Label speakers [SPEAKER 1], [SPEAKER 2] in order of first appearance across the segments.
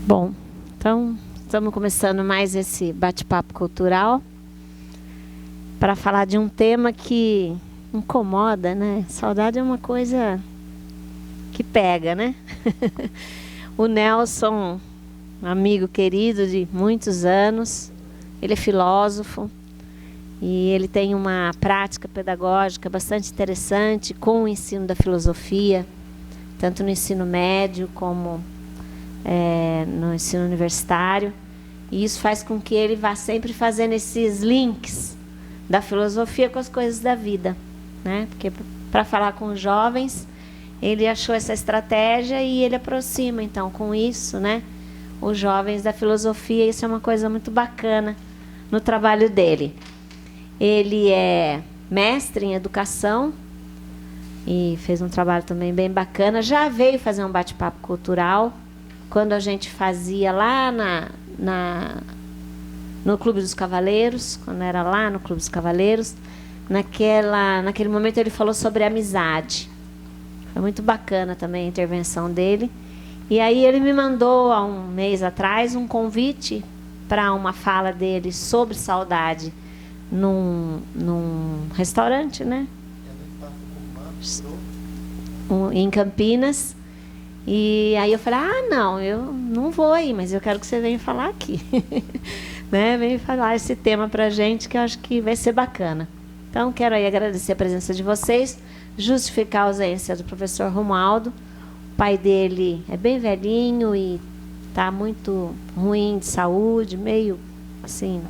[SPEAKER 1] Bom, então estamos começando mais esse bate-papo cultural para falar de um tema que incomoda, né? Saudade é uma coisa que pega, né? O Nelson, amigo querido de muitos anos, ele é filósofo e ele tem uma prática pedagógica bastante interessante com o ensino da filosofia, tanto no ensino médio como no ensino universitário, e isso faz com que ele vá sempre fazendo esses links da filosofia com as coisas da vida, né? Porque para falar com os jovens, ele achou essa estratégia e ele aproxima, então, com isso, né, os jovens da filosofia. Isso é uma coisa muito bacana no trabalho dele. Ele é mestre em educação e fez um trabalho também bem bacana. Já veio fazer um bate-papo cultural quando a gente fazia lá no Clube dos Cavaleiros, quando era lá no Clube dos Cavaleiros. Naquele momento ele falou sobre amizade. Foi muito bacana também a intervenção dele. E aí ele me mandou, há um mês atrás, um convite para uma fala dele sobre saudade num restaurante, né? Em Campinas. E aí eu falei, não, eu não vou aí, mas eu quero que você venha falar aqui. Né? Venha falar esse tema para a gente, que eu acho que vai ser bacana. Então, quero aí agradecer a presença de vocês, justificar a ausência do professor Romualdo. O pai dele é bem velhinho e está muito ruim de saúde, meio assim,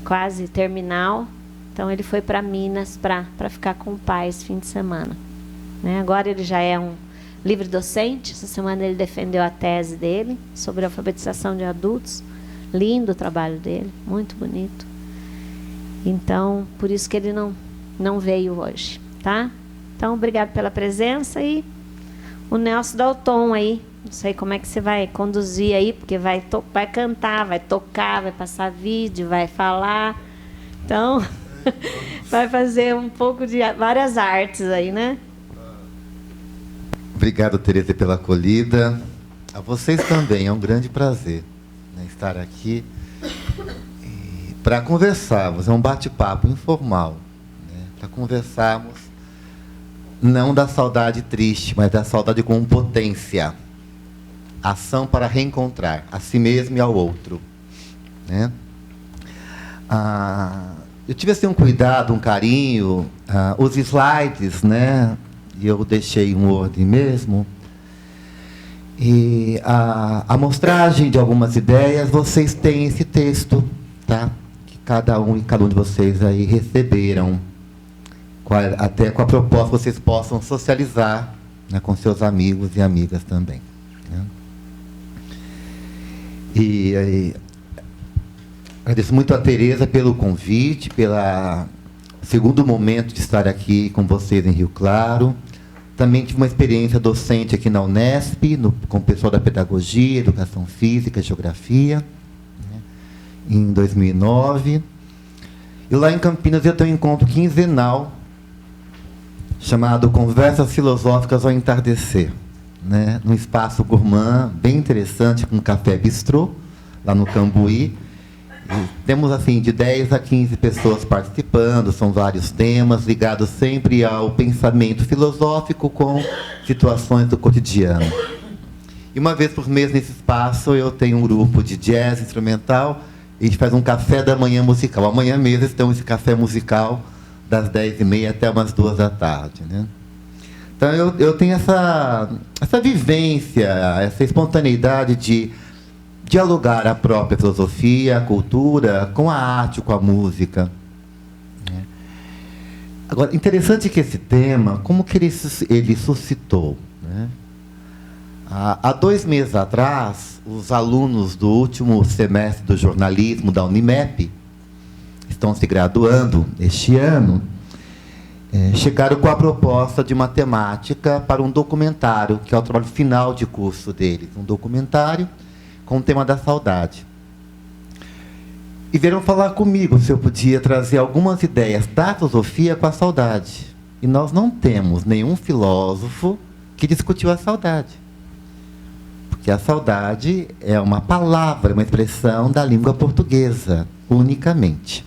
[SPEAKER 1] quase terminal. Então, ele foi para Minas para ficar com o pai esse fim de semana. Né? Agora ele já é um livre docente. Essa semana ele defendeu a tese dele sobre a alfabetização de adultos. Lindo o trabalho dele, muito bonito. Então, por isso que ele não veio hoje, tá? Então, obrigado pela presença. E o Nelson dá o tom aí. Não sei como é que você vai conduzir aí, porque vai cantar, vai tocar, vai passar vídeo, vai falar. Então, vai fazer um pouco de várias artes aí, né?
[SPEAKER 2] Obrigado, Tereza, pela acolhida. A vocês também, é um grande prazer, né, estar aqui para conversarmos. É um bate-papo informal, né, para conversarmos não da saudade triste, mas da saudade com potência. Ação para reencontrar a si mesmo e ao outro. Né? Eu tive assim, um cuidado, um carinho, os slides, né? E eu deixei um Word mesmo. E a amostragem de algumas ideias, vocês têm esse texto, tá? Que cada um de vocês aí receberam, até com a proposta que vocês possam socializar, né, com seus amigos e amigas também. Né? E aí, agradeço muito a Tereza pelo convite, pelo segundo momento de estar aqui com vocês em Rio Claro. Também tive uma experiência docente aqui na Unesp, com o pessoal da pedagogia, educação física, geografia, né, em 2009. E lá em Campinas eu tenho um encontro quinzenal chamado Conversas Filosóficas ao Entardecer, né, num espaço gourmand bem interessante, com um café bistrô, lá no Cambuí. E temos assim de 10 a 15 pessoas participando, são vários temas ligados sempre ao pensamento filosófico com situações do cotidiano. E uma vez por mês nesse espaço eu tenho um grupo de jazz instrumental e a gente faz um café da manhã musical. Amanhã mesmo estamos esse café musical das 10h30 até umas 2h. Né? Então eu tenho essa vivência, essa espontaneidade de dialogar a própria filosofia, a cultura, com a arte, com a música. Agora, interessante que esse tema, como que ele suscitou? Né? Há 2 meses atrás, os alunos do último semestre do jornalismo da Unimep, estão se graduando este ano, chegaram com a proposta de matemática para um documentário, que é o trabalho final de curso deles. Um documentário com o tema da saudade. E vieram falar comigo se eu podia trazer algumas ideias da filosofia com a saudade. E nós não temos nenhum filósofo que discutiu a saudade. porque a saudade é uma palavra, uma expressão da língua portuguesa, unicamente.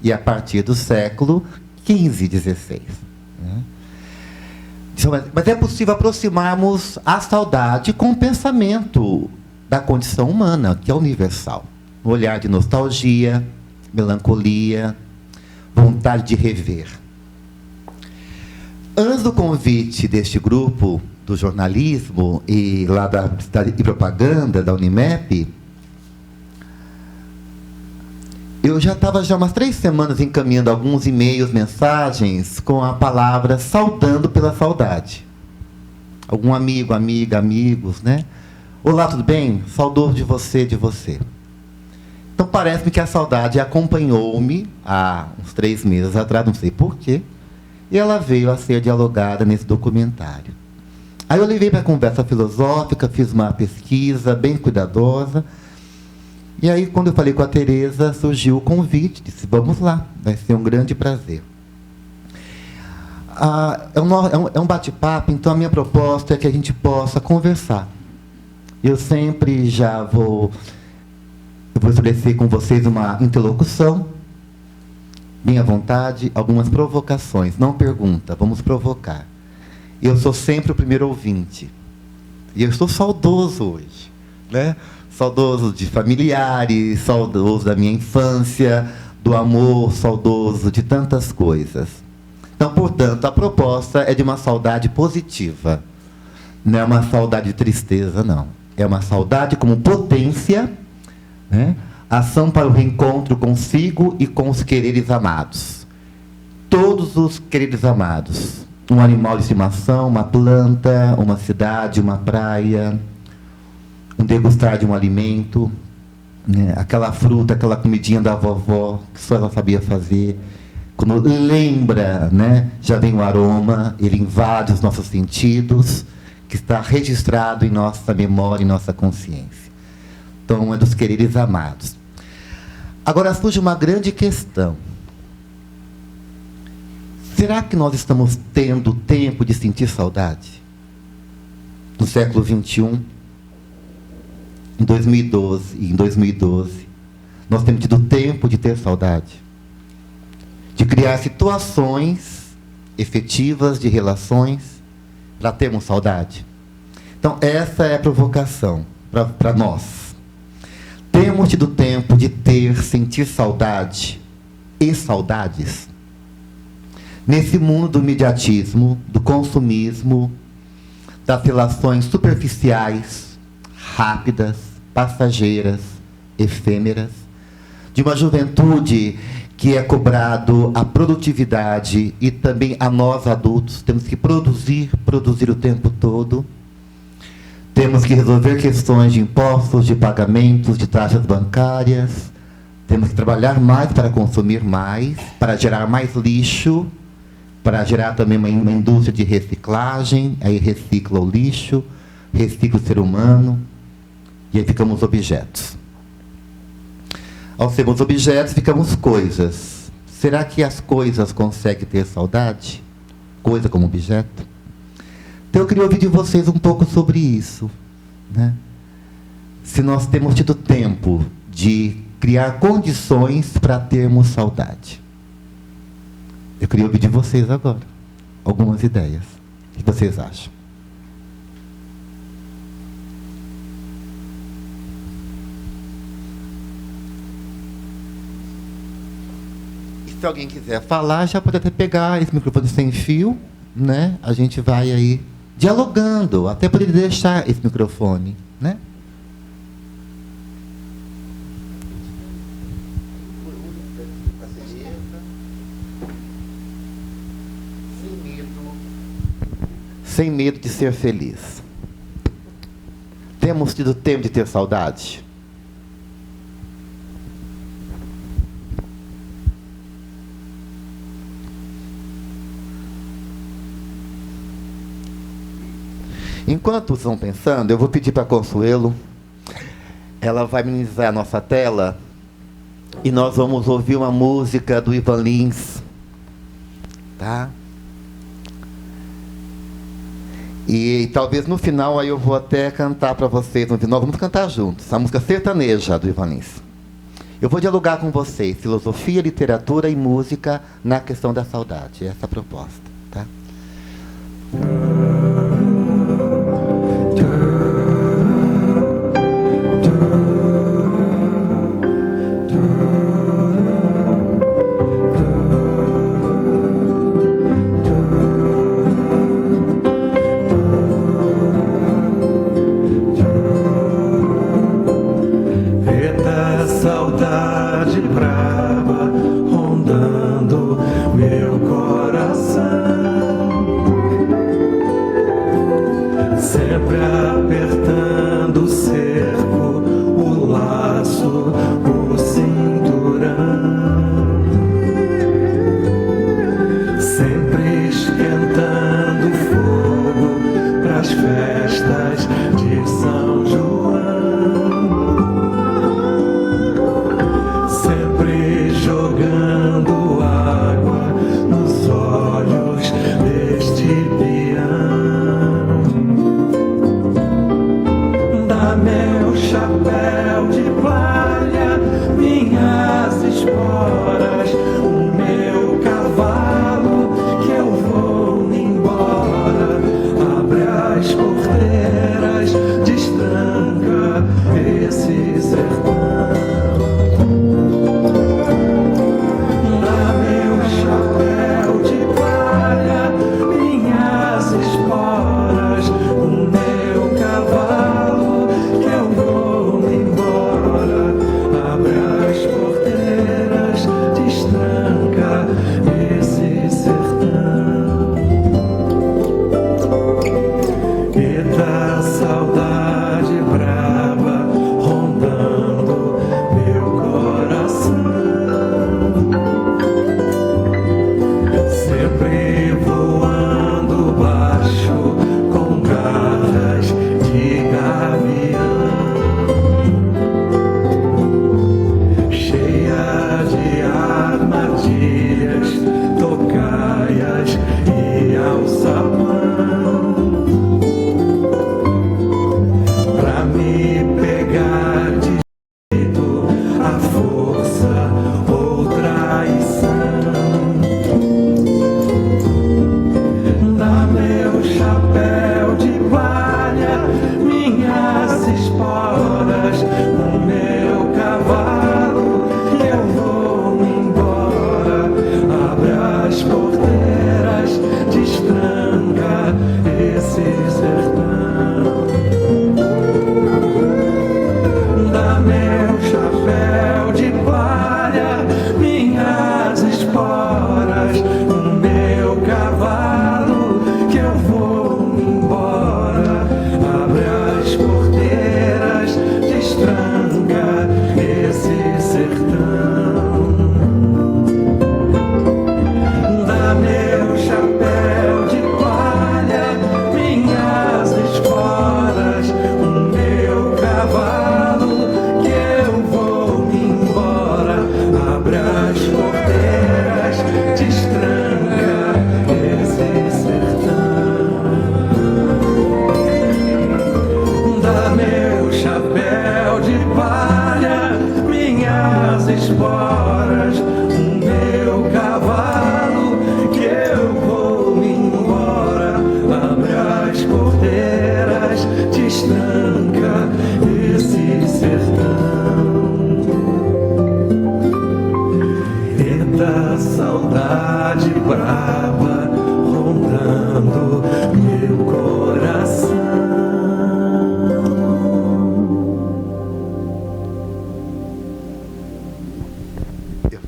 [SPEAKER 2] E a partir do século XV, XVI. Né? Mas é possível aproximarmos a saudade com o pensamento da condição humana, que é universal. Um olhar de nostalgia, melancolia, vontade de rever. Antes do convite deste grupo do jornalismo e lá da Publicidade e Propaganda da Unimep, eu já estava umas 3 semanas encaminhando alguns e-mails, mensagens com a palavra saudando pela saudade. Algum amigo, amiga, amigos, né? Olá, tudo bem? Saudoso de você, de você. Então parece-me que a saudade acompanhou-me há uns 3 meses atrás, não sei porquê, e ela veio a ser dialogada nesse documentário. Aí eu levei para a conversa filosófica, fiz uma pesquisa bem cuidadosa, e aí quando eu falei com a Tereza, surgiu o convite, disse, vamos lá, vai ser um grande prazer. É um bate-papo, então a minha proposta é que a gente possa conversar. Eu sempre já vou estabelecer com vocês uma interlocução, minha vontade, algumas provocações, não pergunta, vamos provocar. Eu sou sempre o primeiro ouvinte. E eu estou saudoso hoje, né? Saudoso de familiares, saudoso da minha infância, do amor, saudoso de tantas coisas. Então, portanto, a proposta é de uma saudade positiva. Não é uma saudade de tristeza, não. É uma saudade como potência, né? Ação para o reencontro consigo e com os quereres amados. Todos os quereres amados. Um animal de estimação, uma planta, uma cidade, uma praia, um degustar de um alimento, né? Aquela fruta, aquela comidinha da vovó, que só ela sabia fazer. Quando lembra, né? Já vem o aroma, ele invade os nossos sentidos, que está registrado em nossa memória, em nossa consciência. Então, é dos quereres amados. Agora surge uma grande questão. Será que nós estamos tendo tempo de sentir saudade? No século XXI, em 2012 e em 2012, nós temos tido tempo de ter saudade? De criar situações efetivas de relações para termos saudade? Então, essa é a provocação para nós. Temos tido tempo de sentir saudade e saudades? Nesse mundo do imediatismo, do consumismo, das relações superficiais, rápidas, passageiras, efêmeras, de uma juventude que é cobrado a produtividade e também a nós adultos, temos que produzir o tempo todo. Temos que resolver questões de impostos, de pagamentos, de taxas bancárias. Temos que trabalhar mais para consumir mais, para gerar mais lixo, para gerar também uma indústria de reciclagem. Aí recicla o lixo, recicla o ser humano, e aí ficamos objetos. Ao sermos objetos, ficamos coisas. Será que as coisas conseguem ter saudade? Coisa como objeto? Então, eu queria ouvir de vocês um pouco sobre isso, né? Se nós temos tido tempo de criar condições para termos saudade. Eu queria ouvir de vocês agora algumas ideias. O que vocês acham? E se alguém quiser falar, já pode até pegar esse microfone sem fio, né? A gente vai aí dialogando, até poder deixar esse microfone, né? Sem medo de ser feliz. Temos tido tempo de ter saudade? Enquanto estão pensando, eu vou pedir para a Consuelo, ela vai minimizar a nossa tela e nós vamos ouvir uma música do Ivan Lins, tá? E talvez no final aí eu vou até cantar para vocês. No final vamos cantar juntos. A música sertaneja do Ivan Lins. Eu vou dialogar com vocês filosofia, literatura e música na questão da saudade. Essa é a proposta, tá?
[SPEAKER 3] Saudade brava rondando meu coração, sempre apertando o cerco, o laço, o cinturão, sempre esquentando o fogo pras festas de São João. Jogando água nos olhos deste peão. Dá meu chapéu de palha, minhas esporas, o meu cavalo, que eu vou embora. Abre as porteiras, destranca esse sertão.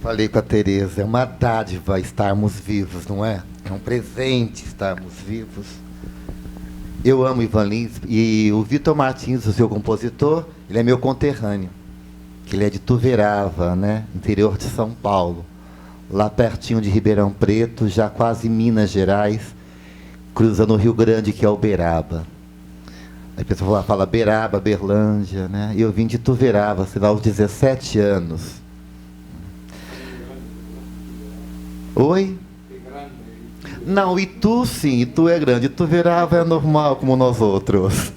[SPEAKER 2] Falei com a Tereza, é uma dádiva estarmos vivos, não é? É um presente estarmos vivos. Eu amo Ivan Lins e o Vitor Martins, o seu compositor, ele é meu conterrâneo, que ele é de Tuverava, né? Interior de São Paulo, lá pertinho de Ribeirão Preto, já quase Minas Gerais, cruzando o Rio Grande, que é Uberaba. Aí a pessoa fala Beraba, Berlândia, né? E eu vim de Tuverava, sei lá, aos 17 anos. Oi? Não, Itu sim, Itu é grande. Ituverava é normal como nós outros.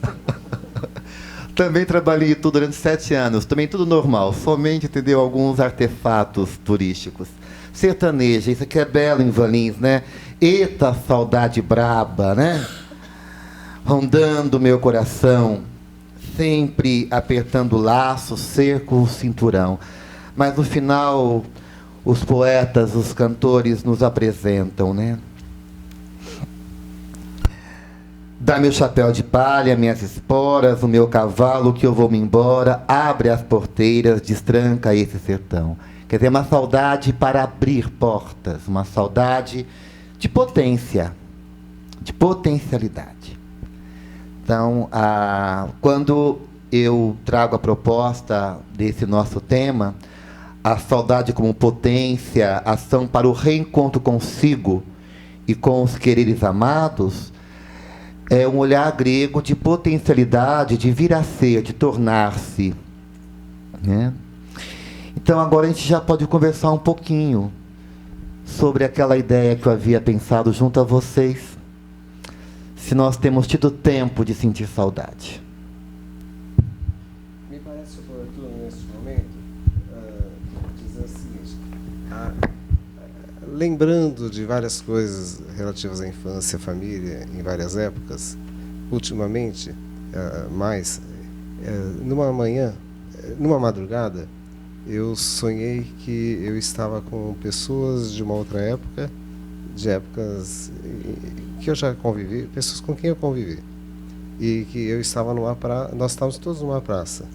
[SPEAKER 2] Também trabalhei em Itu durante 7 anos, também tudo normal, somente, entendeu, alguns artefatos turísticos. Sertaneja, isso aqui é belo em Valinhos, né? Eita saudade braba, né? Rondando meu coração, sempre apertando o laço, cerco o cinturão. Mas no final, os poetas, os cantores nos apresentam, né? Dá meu chapéu de palha, minhas esporas, o meu cavalo, que eu vou-me embora, abre as porteiras, destranca esse sertão. Quer dizer, uma saudade para abrir portas, uma saudade de potência, de potencialidade. Então, quando eu trago a proposta desse nosso tema, a saudade como potência, ação para o reencontro consigo e com os quereres amados, é um olhar grego de potencialidade, de vir a ser, de tornar-se, né? Então agora a gente já pode conversar um pouquinho sobre aquela ideia que eu havia pensado junto a vocês, se nós temos tido tempo de sentir saudade.
[SPEAKER 4] Me parece oportuno neste momento dizer o seguinte, lembrando de várias coisas relativas à infância, família, em várias épocas, ultimamente, numa madrugada, eu sonhei que eu estava com pessoas de uma outra época, de épocas que eu já convivi, pessoas com quem eu convivi, e que eu estava nós estávamos todos numa praça,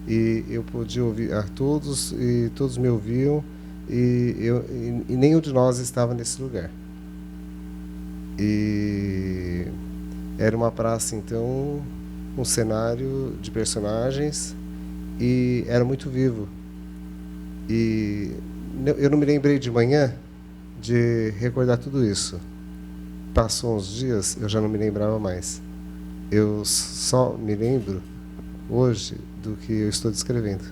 [SPEAKER 4] e eu podia ouvir a todos, e todos me ouviam, e nenhum de nós estava nesse lugar. E era uma praça, então, um cenário de personagens, e era muito vivo. E eu não me lembrei de manhã de recordar tudo isso. Passou uns dias, eu já não me lembrava mais. Eu só me lembro hoje do que eu estou descrevendo,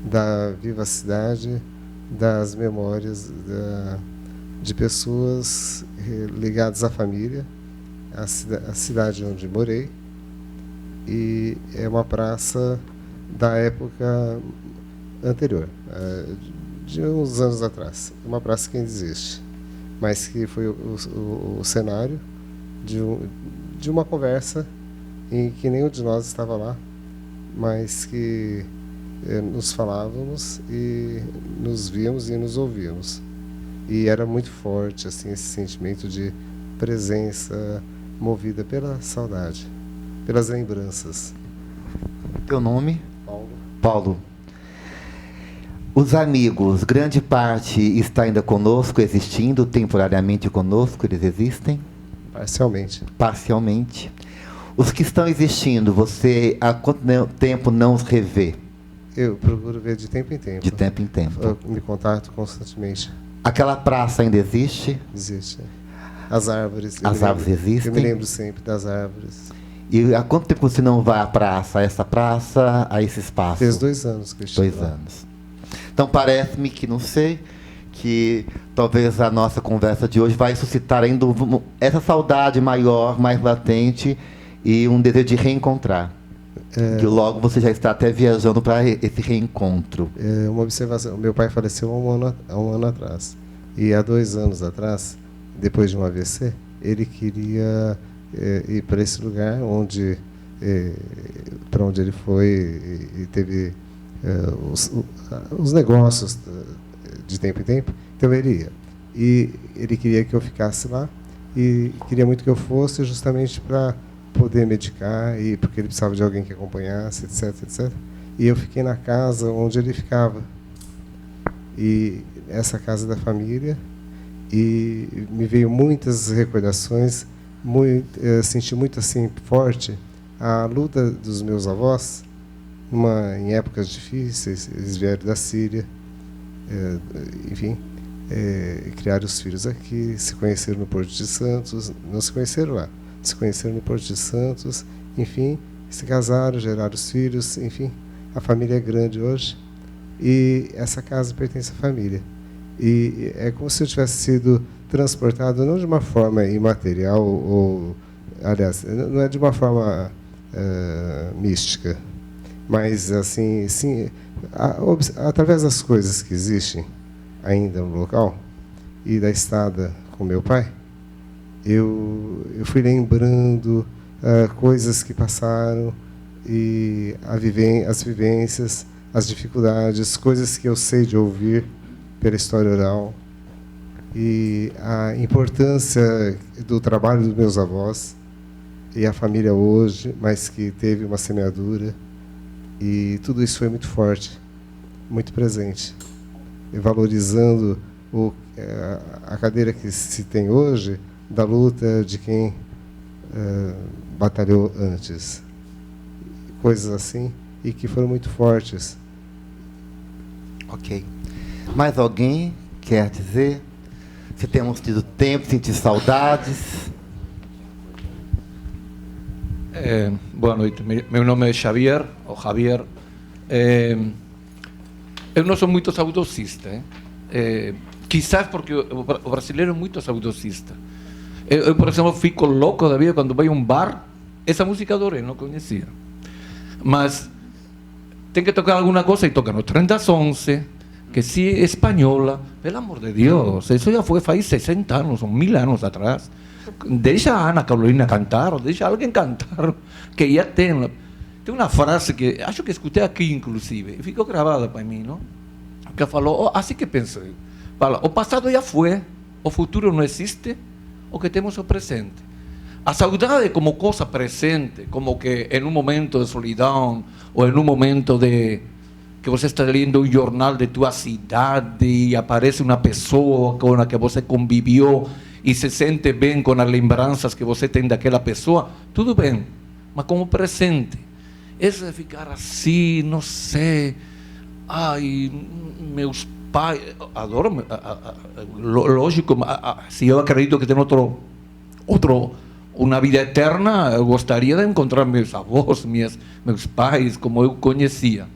[SPEAKER 4] da vivacidade, das memórias de pessoas ligadas à família, à cidade onde morei, e é uma praça da época anterior, de uns anos atrás, uma praça que ainda existe, mas que foi o cenário de uma conversa em que nenhum de nós estava lá, mas que nos falávamos e nos víamos e nos ouvíamos. E era muito forte assim, esse sentimento de presença movida pela saudade, pelas lembranças.
[SPEAKER 2] Teu nome?
[SPEAKER 4] Paulo.
[SPEAKER 2] Paulo. Os amigos, grande parte está ainda conosco, existindo temporariamente conosco, eles existem?
[SPEAKER 4] Parcialmente.
[SPEAKER 2] Parcialmente. Os que estão existindo, você há quanto tempo não os revê?
[SPEAKER 4] Eu procuro ver de tempo em tempo.
[SPEAKER 2] De tempo em tempo.
[SPEAKER 4] Eu me contato constantemente.
[SPEAKER 2] Aquela praça ainda existe?
[SPEAKER 4] Existe. As árvores.
[SPEAKER 2] As árvores existem?
[SPEAKER 4] Eu me lembro sempre das árvores.
[SPEAKER 2] E há quanto tempo você não vai à praça, a essa praça, a esse espaço?
[SPEAKER 4] Fez 2 anos que eu estive
[SPEAKER 2] 2
[SPEAKER 4] lá.
[SPEAKER 2] anos. Então parece-me que, não sei, que talvez a nossa conversa de hoje vai suscitar ainda essa saudade maior, mais latente, e um desejo de reencontrar. Que logo você já está até viajando para esse reencontro.
[SPEAKER 4] Uma observação. Meu pai faleceu há um ano atrás. E há 2 anos atrás, depois de um AVC, ele queria ir para esse lugar para onde ele foi e teve os negócios de tempo em tempo. Então ele ia. E ele queria que eu ficasse lá e queria muito que eu fosse justamente para poder medicar, e porque ele precisava de alguém que acompanhasse, etc, etc. E eu fiquei na casa onde ele ficava. E essa casa da família, e me veio muitas recordações, senti muito assim forte a luta dos meus avós, em épocas difíceis. Eles vieram da Síria, enfim, criaram os filhos aqui, se conheceram no Porto de Santos, não se conheceram lá, se conheceram no Porto de Santos, enfim, se casaram, geraram os filhos, enfim, a família é grande hoje, e essa casa pertence à família. E é como se eu tivesse sido transportado não de uma forma imaterial, ou, aliás, não é de uma forma mística, mas assim, sim, através das coisas que existem ainda no local e da estada com meu pai, eu fui lembrando coisas que passaram e as vivências, as dificuldades, coisas que eu sei de ouvir pela história oral, e a importância do trabalho dos meus avós e a família hoje, mas que teve uma semeadura, e tudo isso foi muito forte, muito presente, e valorizando a cadeira que se tem hoje da luta de quem batalhou antes, coisas assim, e que foram muito fortes.
[SPEAKER 2] Ok. Mais alguém quer dizer? Se temos tido tempo, sentir saudades?
[SPEAKER 5] Boa noite. Meu nome é Xavier, ou Javier. Eu não sou muito saudosista. Quizás porque o brasileiro é muito saudosista. Eu, por exemplo, fico louco da vida quando vou a um bar. Essa música adorei, não conhecia. Mas tem que tocar alguma coisa e toca no Trem das 11, que se é espanhola, pelo amor de Deus, isso já foi faz 60 anos, ou 1000 anos atrás. Deixa a Ana Carolina cantar, ou deixa alguém cantar, que já tem uma frase que acho que escutei aqui, inclusive, e ficou gravada para mim, não? Que falou, assim que pensei, fala, o passado já foi, o futuro não existe, o que temos é o presente. A saudade como coisa presente, como que em um momento de solidão, ou em um momento de que você está lendo um jornal de tua cidade e aparece uma pessoa com a que você conviveu e se sente bem com as lembranças que você tem daquela pessoa, tudo bem, mas como presente. Esse de ficar assim, não sei, ai, meus pais, adoro, lógico, se eu acredito que tem uma vida eterna, eu gostaria de encontrar meus avós, meus pais, como eu conhecia.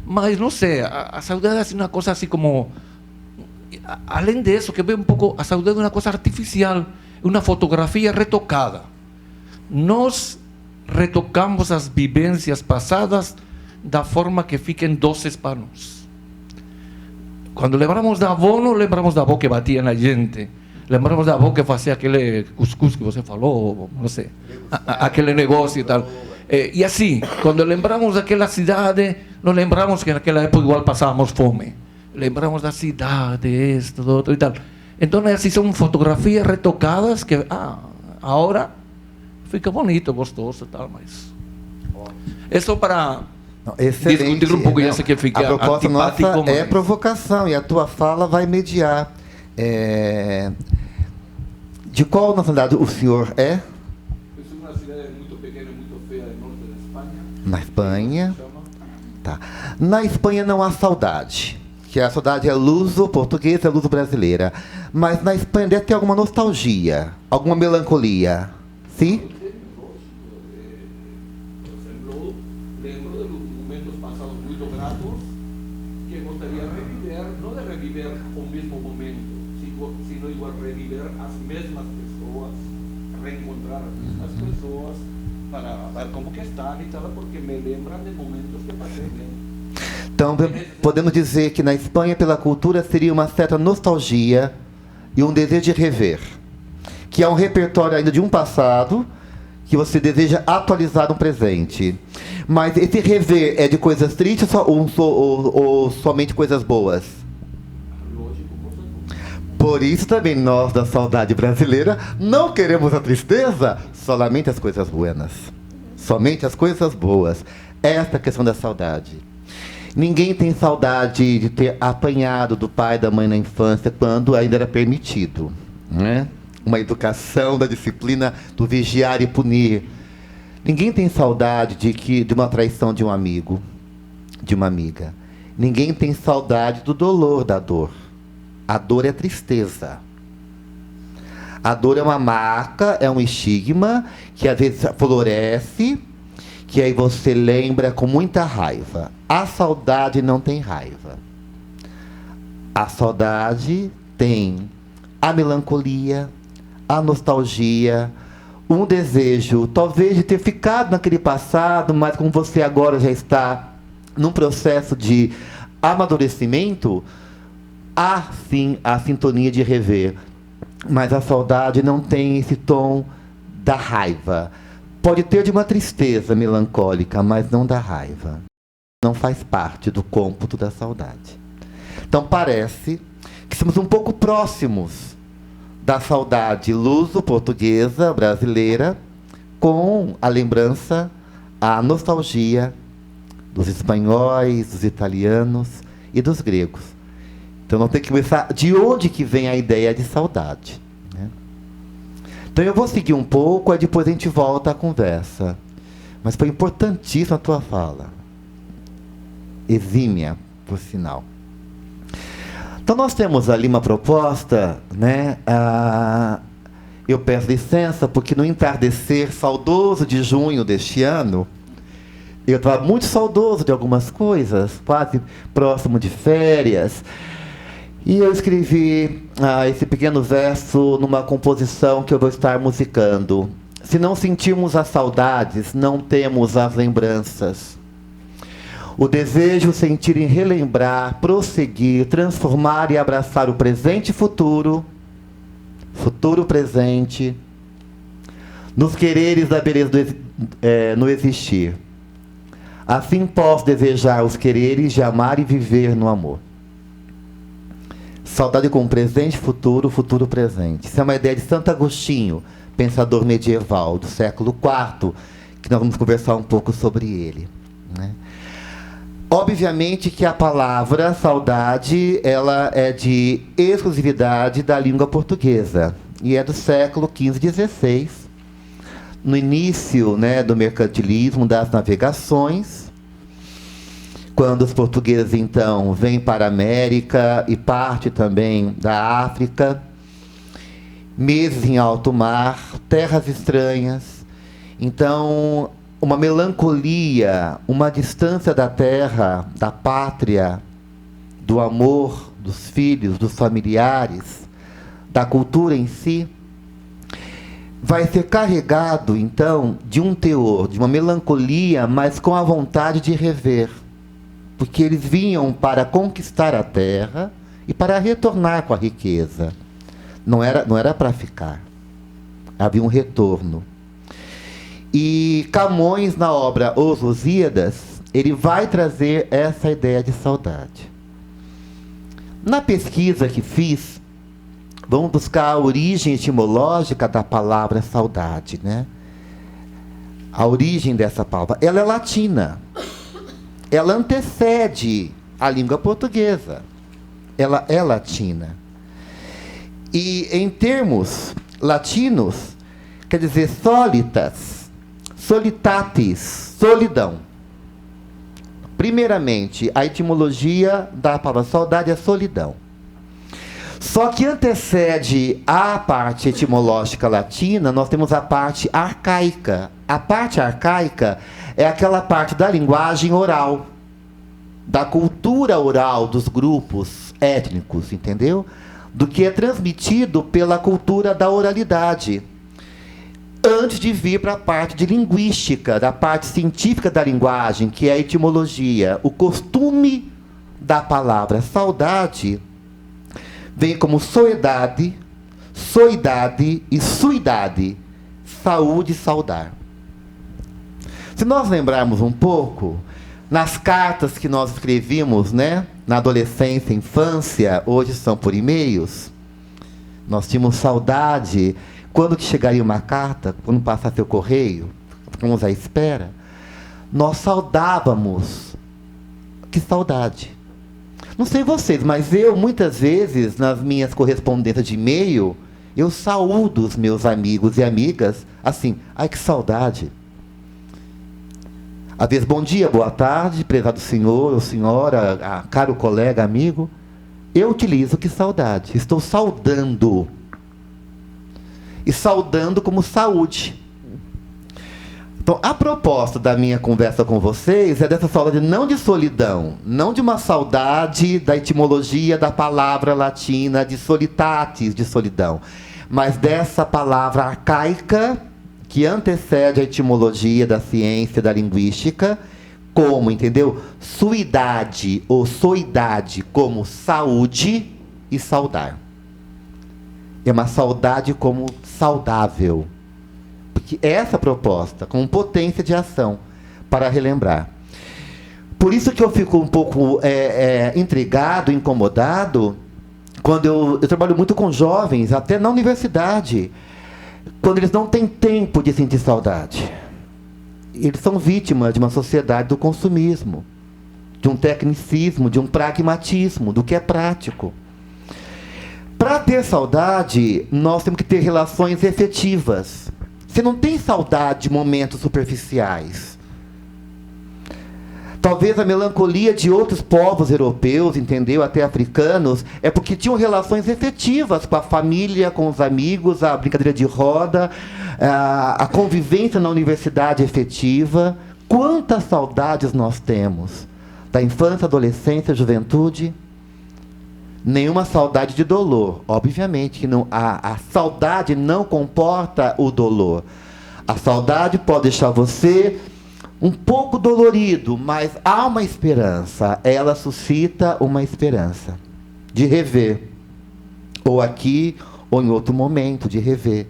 [SPEAKER 5] Mas, não sei, a saudade é uma coisa assim como... Além disso, que vê um pouco... A saudade é uma coisa artificial, é uma fotografia retocada. Nós retocamos as vivências passadas da forma que fiquem doces para nós. Quando lembramos da avó, não lembramos da avó que batia na gente. Lembramos da avó que fazia aquele cuscuz que você falou, não sei, aquele negócio e tal. E assim, quando lembramos daquela cidade, não lembramos que naquela época igual passávamos fome. Lembramos da cidade, isto, do outro e tal. Então, assim, são fotografias retocadas que, agora fica bonito, gostoso e tal, mas... É só para discutir um pouco isso que fica
[SPEAKER 2] antipático. A proposta nossa é
[SPEAKER 5] mas...
[SPEAKER 2] provocação, e a tua fala vai mediar. De qual nacionalidade o senhor é?
[SPEAKER 5] Eu sou uma cidade muito pequena, muito feia, no norte da Espanha.
[SPEAKER 2] Na Espanha. Tá. Na Espanha não há saudade, que a saudade é luso-portuguesa, é luso-brasileira. Mas na Espanha deve ter alguma nostalgia, alguma melancolia. Sim?
[SPEAKER 5] Lembro de momentos passados muito gratos que gostaria de reviver, não de reviver o mesmo momento, sino igual reviver as mesmas pessoas, reencontrar as pessoas para ver como que estão e tal, porque me lembram de momentos que passei bem.
[SPEAKER 2] Então, podemos dizer que na Espanha, pela cultura, seria uma certa nostalgia e um desejo de rever, que é um repertório ainda de um passado que você deseja atualizar no presente. Mas esse rever é de coisas tristes ou somente coisas boas? Por isso também nós, da saudade brasileira, não queremos a tristeza, somente as coisas buenas. Somente as coisas boas. Essa é a questão da saudade. Ninguém tem saudade de ter apanhado do pai e da mãe na infância quando ainda era permitido, né? Uma educação da disciplina do vigiar e punir. Ninguém tem saudade de uma traição de um amigo, de uma amiga. Ninguém tem saudade do dolor da dor. A dor é tristeza. A dor é uma marca, é um estigma que às vezes floresce, que aí você lembra com muita raiva. A saudade não tem raiva. A saudade tem a melancolia, a nostalgia, um desejo, talvez, de ter ficado naquele passado, mas como você agora já está num processo de amadurecimento, há sim a sintonia de rever. Mas a saudade não tem esse tom da raiva. Pode ter de uma tristeza melancólica, mas não da raiva. Não faz parte do cômputo da saudade. Então parece que estamos um pouco próximos da saudade luso-portuguesa, brasileira, com a lembrança, a nostalgia dos espanhóis, dos italianos e dos gregos. Então não tem que começar de onde que vem a ideia de saudade, né? Então eu vou seguir um pouco, aí depois a gente volta à conversa. Mas foi importantíssima a tua fala. Exímia, por sinal. Então nós temos ali uma proposta, né? Eu peço licença, porque no entardecer saudoso de junho deste ano, eu estava muito saudoso de algumas coisas, quase próximo de férias. E eu escrevi esse pequeno verso numa composição que eu vou estar musicando. Se não sentirmos as saudades, não temos as lembranças. O desejo, sentir e relembrar, prosseguir, transformar e abraçar o presente e futuro, futuro presente, nos quereres da beleza no existir. Assim posso desejar os quereres de amar e viver no amor. Saudade com presente, futuro, futuro presente. Isso é uma ideia de Santo Agostinho, pensador medieval do século IV, que nós vamos conversar um pouco sobre ele, né? Obviamente que a palavra saudade, ela é de exclusividade da língua portuguesa, e é do século XV e XVI, no início, né, do mercantilismo, das navegações, quando os portugueses, então, vêm para a América e parte também da África, meses em alto mar, terras estranhas. Então, uma melancolia, uma distância da terra, da pátria, do amor, dos filhos, dos familiares, da cultura em si, vai ser carregado, então, de um teor, de uma melancolia, mas com a vontade de rever. Porque eles vinham para conquistar a terra e para retornar com a riqueza. Não era para ficar. Havia um retorno. E Camões, na obra Os Lusíadas, ele vai trazer essa ideia de saudade. Na pesquisa que fiz, vamos buscar a origem etimológica da palavra saudade, né? A origem dessa palavra, ela é latina. Ela antecede a língua portuguesa. Ela é latina. E em termos latinos, quer dizer solitas, solitatis, solidão. Primeiramente, a etimologia da palavra saudade é solidão. Só que antecede a parte etimológica latina, nós temos a parte arcaica. A parte arcaica é aquela parte da linguagem oral, da cultura oral dos grupos étnicos, entendeu? Do que é transmitido pela cultura da oralidade, antes de vir para a parte de linguística, da parte científica da linguagem, que é a etimologia. O costume da palavra saudade vem como soedade, soidade e suidade, saúde e saudar. Se nós lembrarmos um pouco, nas cartas que nós escrevíamos, né, na adolescência, infância, hoje são por e-mails, nós tínhamos saudade. Quando que chegaria uma carta, quando passasse o correio, ficamos à espera, nós saudávamos. Que saudade! Não sei vocês, mas eu, muitas vezes, nas minhas correspondências de e-mail, eu saúdo os meus amigos e amigas, assim, ai que saudade. Às vezes, bom dia, boa tarde, prezado senhor ou senhora, caro colega, amigo. Eu utilizo que saudade, estou saudando. E saudando como saúde. Então, a proposta da minha conversa com vocês é dessa saudade não de solidão, não de uma saudade da etimologia da palavra latina de solitatis, de solidão, mas dessa palavra arcaica que antecede a etimologia da ciência da linguística, como, entendeu? Suidade ou soidade como saúde e saudar. É uma saudade como saudável. Porque essa proposta, com potência de ação, para relembrar. Por isso que eu fico um pouco intrigado, incomodado, quando eu trabalho muito com jovens, até na universidade, quando eles não têm tempo de sentir saudade. Eles são vítimas de uma sociedade do consumismo, de um tecnicismo, de um pragmatismo, do que é prático. Para ter saudade, nós temos que ter relações efetivas. Você não tem saudade de momentos superficiais. Talvez a melancolia de outros povos europeus, entendeu? Até africanos, é porque tinham relações efetivas com a família, com os amigos, a brincadeira de roda, a convivência na universidade efetiva. Quantas saudades nós temos da infância, adolescência, juventude? Nenhuma saudade de dolor. Obviamente que não, a saudade não comporta o dolor. A saudade pode deixar você um pouco dolorido, mas há uma esperança. Ela suscita uma esperança de rever. Ou aqui, ou em outro momento, de rever.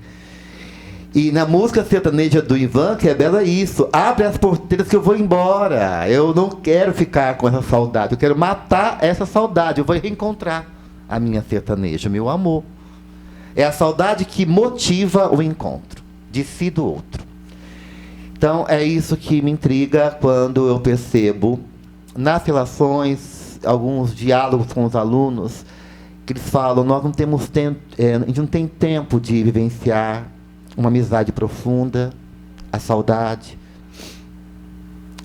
[SPEAKER 2] E na música sertaneja do Ivan, que é bela isso, abre as porteiras que eu vou embora. Eu não quero ficar com essa saudade, eu quero matar essa saudade. Eu vou reencontrar a minha sertaneja, meu amor. É a saudade que motiva o encontro de si do outro. Então é isso que me intriga quando eu percebo nas relações, alguns diálogos com os alunos, que eles falam, nós não temos tempo, a gente não tem tempo de vivenciar uma amizade profunda, a saudade.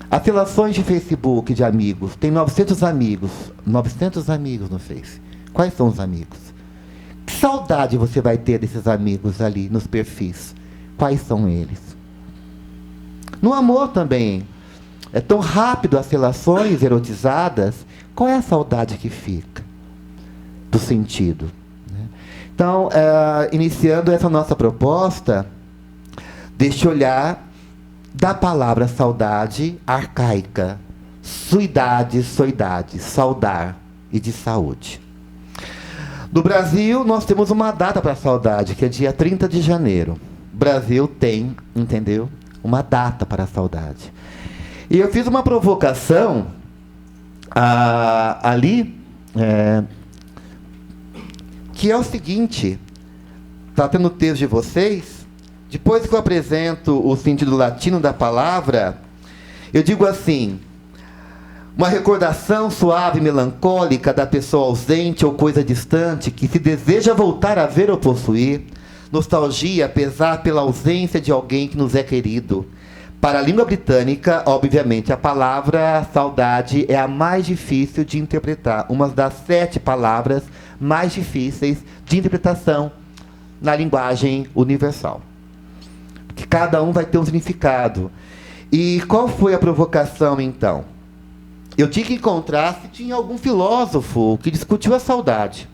[SPEAKER 2] As relações de Facebook, de amigos, tem 900 amigos no Face. Quais são os amigos? Que saudade você vai ter desses amigos ali nos perfis? Quais são eles? No amor também. É tão rápido as relações erotizadas. Qual é a saudade que fica do sentido? Então, iniciando essa nossa proposta, deste olhar da palavra saudade arcaica, suidade, soidade, saudar e de saúde. No Brasil, nós temos uma data para a saudade, que é dia 30 de janeiro. O Brasil tem, entendeu? Uma data para a saudade. E eu fiz uma provocação ali, que é o seguinte, está tendo o texto de vocês, depois que eu apresento o sentido latino da palavra, eu digo assim, uma recordação suave e melancólica da pessoa ausente ou coisa distante que se deseja voltar a ver ou possuir, nostalgia, pesar pela ausência de alguém que nos é querido. Para a língua britânica, obviamente, a palavra saudade é a mais difícil de interpretar, uma das 7 palavras mais difíceis de interpretação na linguagem universal. Que cada um vai ter um significado. E qual foi a provocação, então? Eu tinha que encontrar se tinha algum filósofo que discutiu a saudade.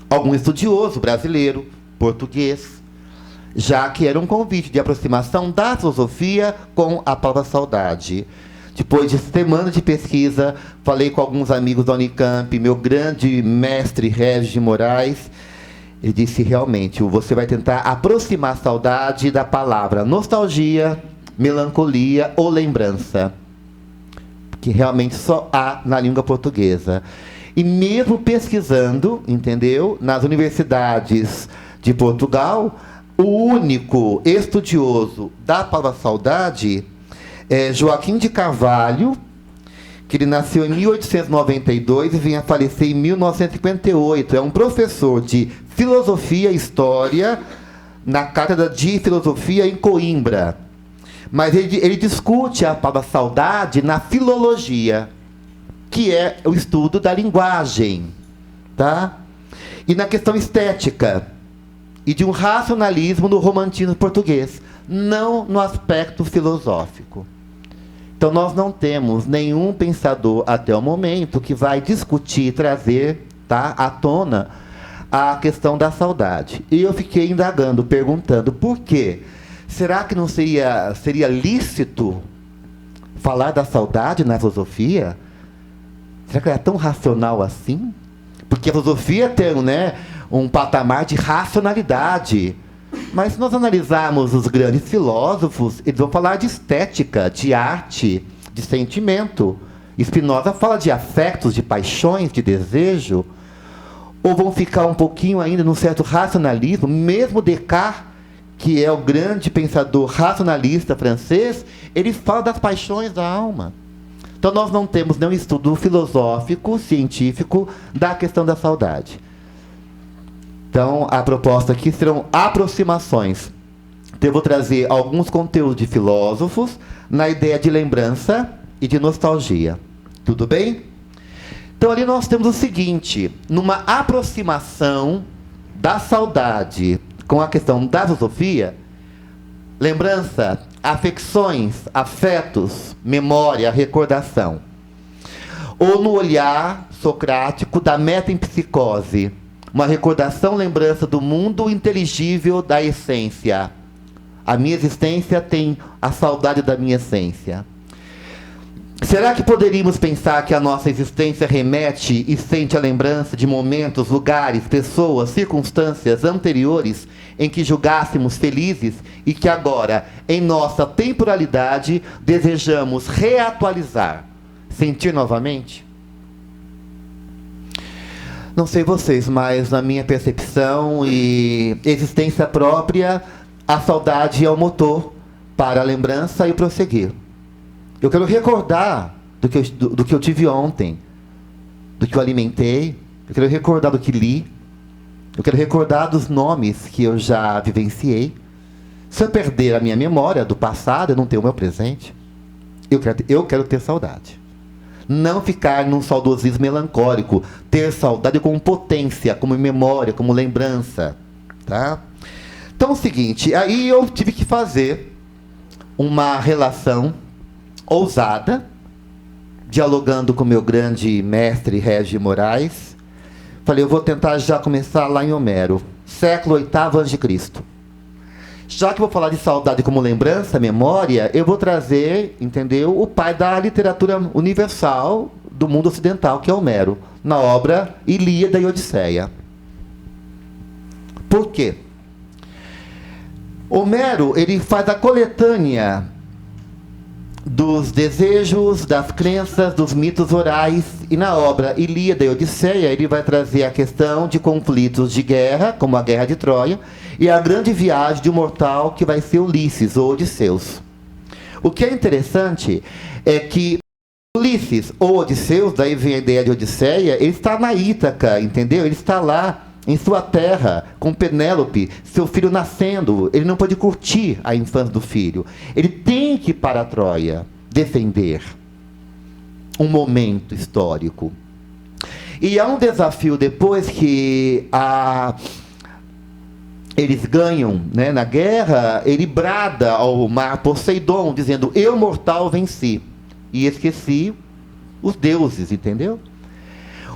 [SPEAKER 2] Algum estudioso brasileiro, português, já que era um convite de aproximação da filosofia com a palavra saudade. Depois de semanas de pesquisa, falei com alguns amigos da Unicamp, meu grande mestre Regis de Moraes, ele disse realmente, você vai tentar aproximar a saudade da palavra nostalgia, melancolia ou lembrança, que realmente só há na língua portuguesa. E mesmo pesquisando, entendeu, nas universidades de Portugal, o único estudioso da palavra saudade é Joaquim de Carvalho, que ele nasceu em 1892 e vinha a falecer em 1958. É um professor de filosofia e história na Cátedra de Filosofia em Coimbra. Mas ele discute a palavra saudade na filologia, que é o estudo da linguagem, tá? E na questão estética, e de um racionalismo no romantismo português. não no aspecto filosófico. Então, nós não temos nenhum pensador até o momento que vai discutir, trazer, tá, à tona a questão da saudade. E eu fiquei indagando, perguntando por quê? Será que não seria lícito falar da saudade na filosofia? Será que é tão racional assim? Porque a filosofia tem, né, um patamar de racionalidade. Mas se nós analisarmos os grandes filósofos, eles vão falar de estética, de arte, de sentimento. Spinoza fala de afetos, de paixões, de desejo. Ou vão ficar um pouquinho ainda num certo racionalismo. Mesmo Descartes, que é o grande pensador racionalista francês, ele fala das paixões da alma. Então nós não temos nenhum estudo filosófico, científico, da questão da saudade. Então, a proposta aqui serão aproximações. Então, eu vou trazer alguns conteúdos de filósofos na ideia de lembrança e de nostalgia. Tudo bem? Então, ali nós temos o seguinte, numa aproximação da saudade com a questão da filosofia, lembrança, afecções, afetos, memória, recordação. Ou no olhar socrático da metempsicose, uma recordação, lembrança do mundo inteligível da essência. A minha existência tem a saudade da minha essência. Será que poderíamos pensar que a nossa existência remete e sente a lembrança de momentos, lugares, pessoas, circunstâncias anteriores em que julgássemos felizes e que agora, em nossa temporalidade, desejamos reatualizar, sentir novamente? Não sei vocês, mas na minha percepção e existência própria, a saudade é o motor para a lembrança e prosseguir. Eu quero recordar do que eu tive ontem, do que eu alimentei, eu quero recordar do que li, eu quero recordar dos nomes que eu já vivenciei. Se eu perder a minha memória do passado, eu não tenho o meu presente. Eu quero ter saudade. Não ficar num saudosismo melancólico. Ter saudade como potência, como memória, como lembrança. Tá? Então é o seguinte, aí eu tive que fazer uma relação ousada, dialogando com meu grande mestre Régis Moraes. Falei, eu vou tentar já começar lá em Homero, século VIII a.C. Já que vou falar de saudade como lembrança, memória, eu vou trazer, entendeu, o pai da literatura universal do mundo ocidental, que é Homero, na obra Ilíada e Odisseia. Por quê? Homero, ele faz a coletânea dos desejos, das crenças, dos mitos orais, e na obra Ilíada e Odisseia ele vai trazer a questão de conflitos de guerra, como a Guerra de Troia, e a grande viagem de um mortal que vai ser Ulisses, ou Odisseus. O que é interessante é que Ulisses, ou Odisseus, daí vem a ideia de Odisseia, ele está na Ítaca, entendeu? Ele está lá, em sua terra, com Penélope, seu filho nascendo. Ele não pode curtir a infância do filho. Ele tem que ir para Troia, defender um momento histórico. E há um desafio depois que eles ganham, né, na guerra, ele brada ao mar Poseidon, dizendo, eu mortal venci, e esqueci os deuses, entendeu?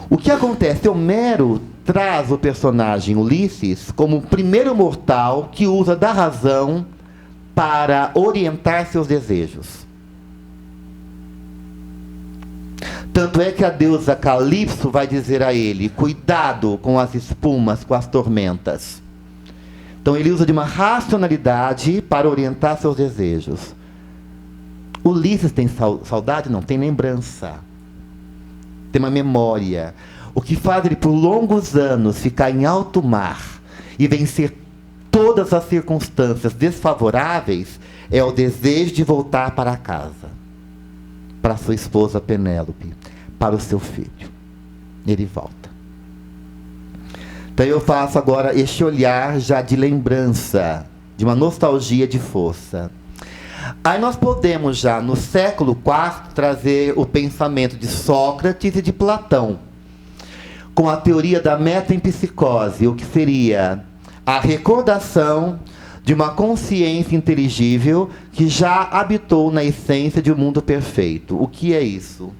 [SPEAKER 2] O que acontece? Homero traz o personagem Ulisses como o primeiro mortal que usa da razão para orientar seus desejos. Tanto é que a deusa Calipso vai dizer a ele, cuidado com as espumas, com as tormentas. Então ele usa de uma racionalidade para orientar seus desejos. Ulisses tem saudade? Não, tem lembrança. Tem uma memória. O que faz ele, por longos anos, ficar em alto mar e vencer todas as circunstâncias desfavoráveis é o desejo de voltar para casa, para sua esposa Penélope, para o seu filho. Ele volta. Então eu faço agora este olhar já de lembrança, de uma nostalgia de força. Aí nós podemos já, no século IV, trazer o pensamento de Sócrates e de Platão, com a teoria da metempsicose, o que seria a recordação de uma consciência inteligível que já habitou na essência de um mundo perfeito. O que é isso?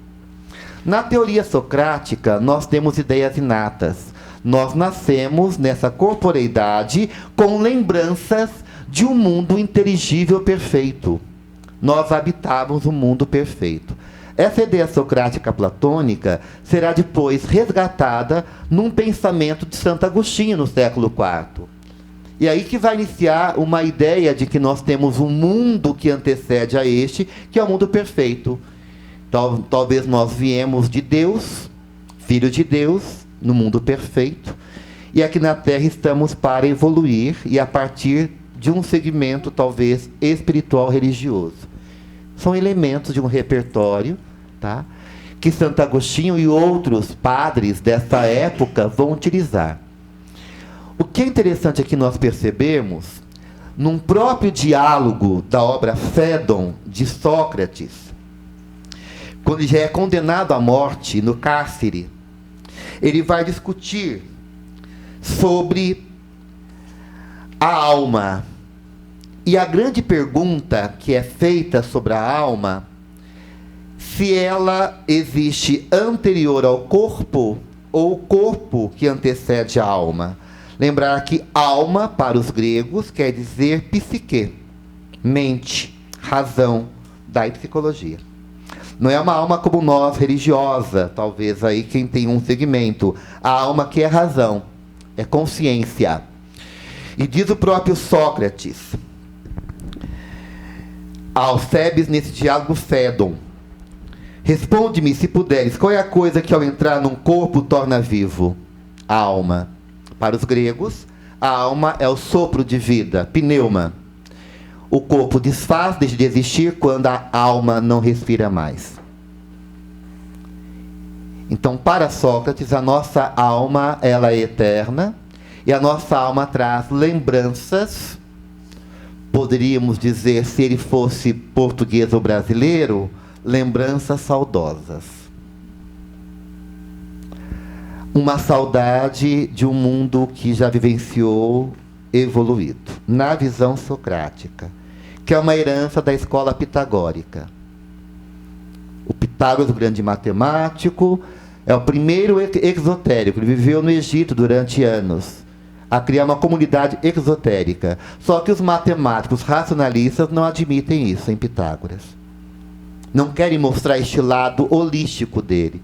[SPEAKER 2] Na teoria socrática, nós temos ideias inatas. Nós nascemos nessa corporeidade com lembranças de um mundo inteligível perfeito. Nós habitávamos um mundo perfeito. Essa ideia socrática platônica será depois resgatada num pensamento de Santo Agostinho no século IV. E aí que vai iniciar uma ideia de que nós temos um mundo que antecede a este, que é o mundo perfeito. Talvez nós viemos de Deus, filho de Deus, no mundo perfeito, e aqui na Terra estamos para evoluir e a partir de um segmento talvez espiritual religioso. São elementos de um repertório, tá, que Santo Agostinho e outros padres dessa época vão utilizar. O que é interessante aqui nós percebemos, num próprio diálogo da obra Fédon de Sócrates, quando ele já é condenado à morte no cárcere, ele vai discutir sobre a alma. E a grande pergunta que é feita sobre a alma, se ela existe anterior ao corpo ou o corpo que antecede a alma. Lembrar que alma, para os gregos, quer dizer psique, mente, razão, daí psicologia. Não é uma alma como nós, religiosa, talvez aí quem tem um segmento. A alma que é razão, é consciência. E diz o próprio Sócrates, Alcebes, nesse diálogo Fédon: responde-me, se puderes, qual é a coisa que ao entrar num corpo torna vivo? A alma. Para os gregos, a alma é o sopro de vida, pneuma. O corpo desfaz, deixa de existir quando a alma não respira mais. Então, para Sócrates, a nossa alma ela é eterna e a nossa alma traz lembranças. Poderíamos dizer, se ele fosse português ou brasileiro, lembranças saudosas. Uma saudade de um mundo que já vivenciou, evoluído, na visão socrática, que é uma herança da escola pitagórica. O Pitágoras, o grande matemático, é o primeiro exotérico. Ele viveu no Egito durante anos, a criar uma comunidade exotérica. Só que os matemáticos racionalistas não admitem isso em Pitágoras. Não querem mostrar este lado holístico dele.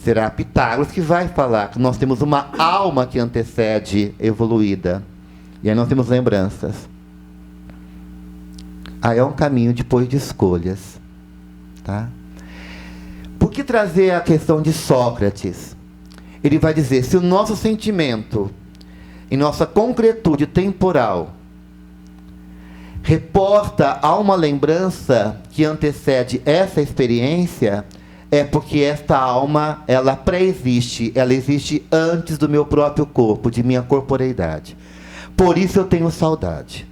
[SPEAKER 2] Será Pitágoras que vai falar que nós temos uma alma que antecede evoluída. E aí nós temos lembranças. Aí é um caminho depois de escolhas. Tá? Por que trazer a questão de Sócrates? Ele vai dizer, se o nosso sentimento, em nossa concretude temporal, reporta a uma lembrança que antecede essa experiência, é porque esta alma, ela pré-existe, ela existe antes do meu próprio corpo, de minha corporeidade. Por isso eu tenho saudade.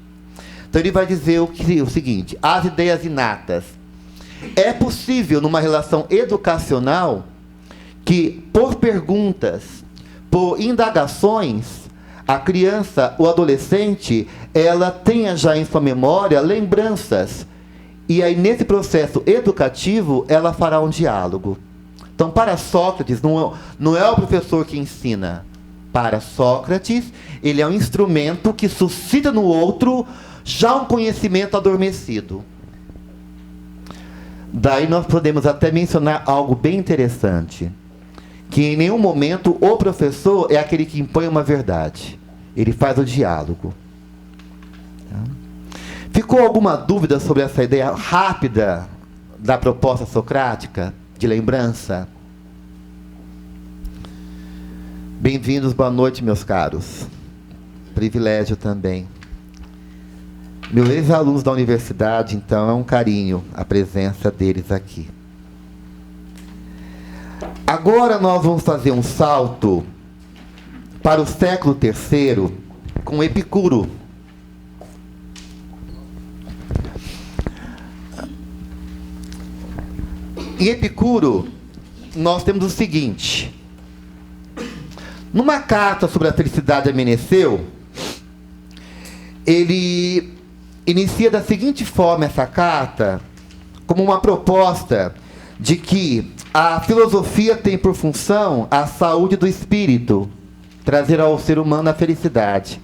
[SPEAKER 2] Então ele vai dizer o seguinte, as ideias inatas. É possível, numa relação educacional, que por perguntas, por indagações, a criança, o adolescente, ela tenha já em sua memória lembranças. E aí, nesse processo educativo, ela fará um diálogo. Então, para Sócrates, não é o professor que ensina. Para Sócrates, ele é um instrumento que suscita no outro já um conhecimento adormecido. Daí nós podemos até mencionar algo bem interessante. Que em nenhum momento o professor é aquele que impõe uma verdade. Ele faz o diálogo. Ficou alguma dúvida sobre essa ideia rápida da proposta socrática de lembrança? Bem-vindos, boa noite, meus caros. Privilégio também. Meus ex-alunos da universidade, então, é um carinho a presença deles aqui. Agora nós vamos fazer um salto para o século III com Epicuro. Em Epicuro, nós temos o seguinte. Numa carta sobre a felicidade a Meneceu, ele inicia da seguinte forma essa carta, como uma proposta de que a filosofia tem por função a saúde do espírito, trazer ao ser humano a felicidade.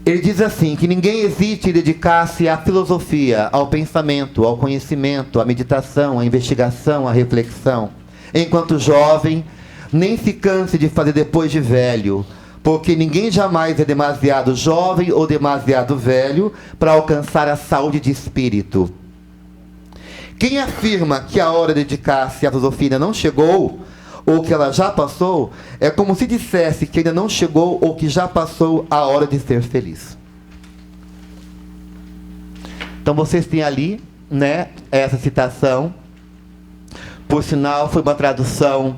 [SPEAKER 2] Ele diz assim, que ninguém hesite em dedicar-se à filosofia, ao pensamento, ao conhecimento, à meditação, à investigação, à reflexão, enquanto jovem, nem se canse de fazer depois de velho, porque ninguém jamais é demasiado jovem ou demasiado velho para alcançar a saúde de espírito. Quem afirma que a hora de dedicar-se à filosofia ainda não chegou, ou que ela já passou, é como se dissesse que ainda não chegou ou que já passou a hora de ser feliz. Então vocês têm ali, né, essa citação. Por sinal, foi uma tradução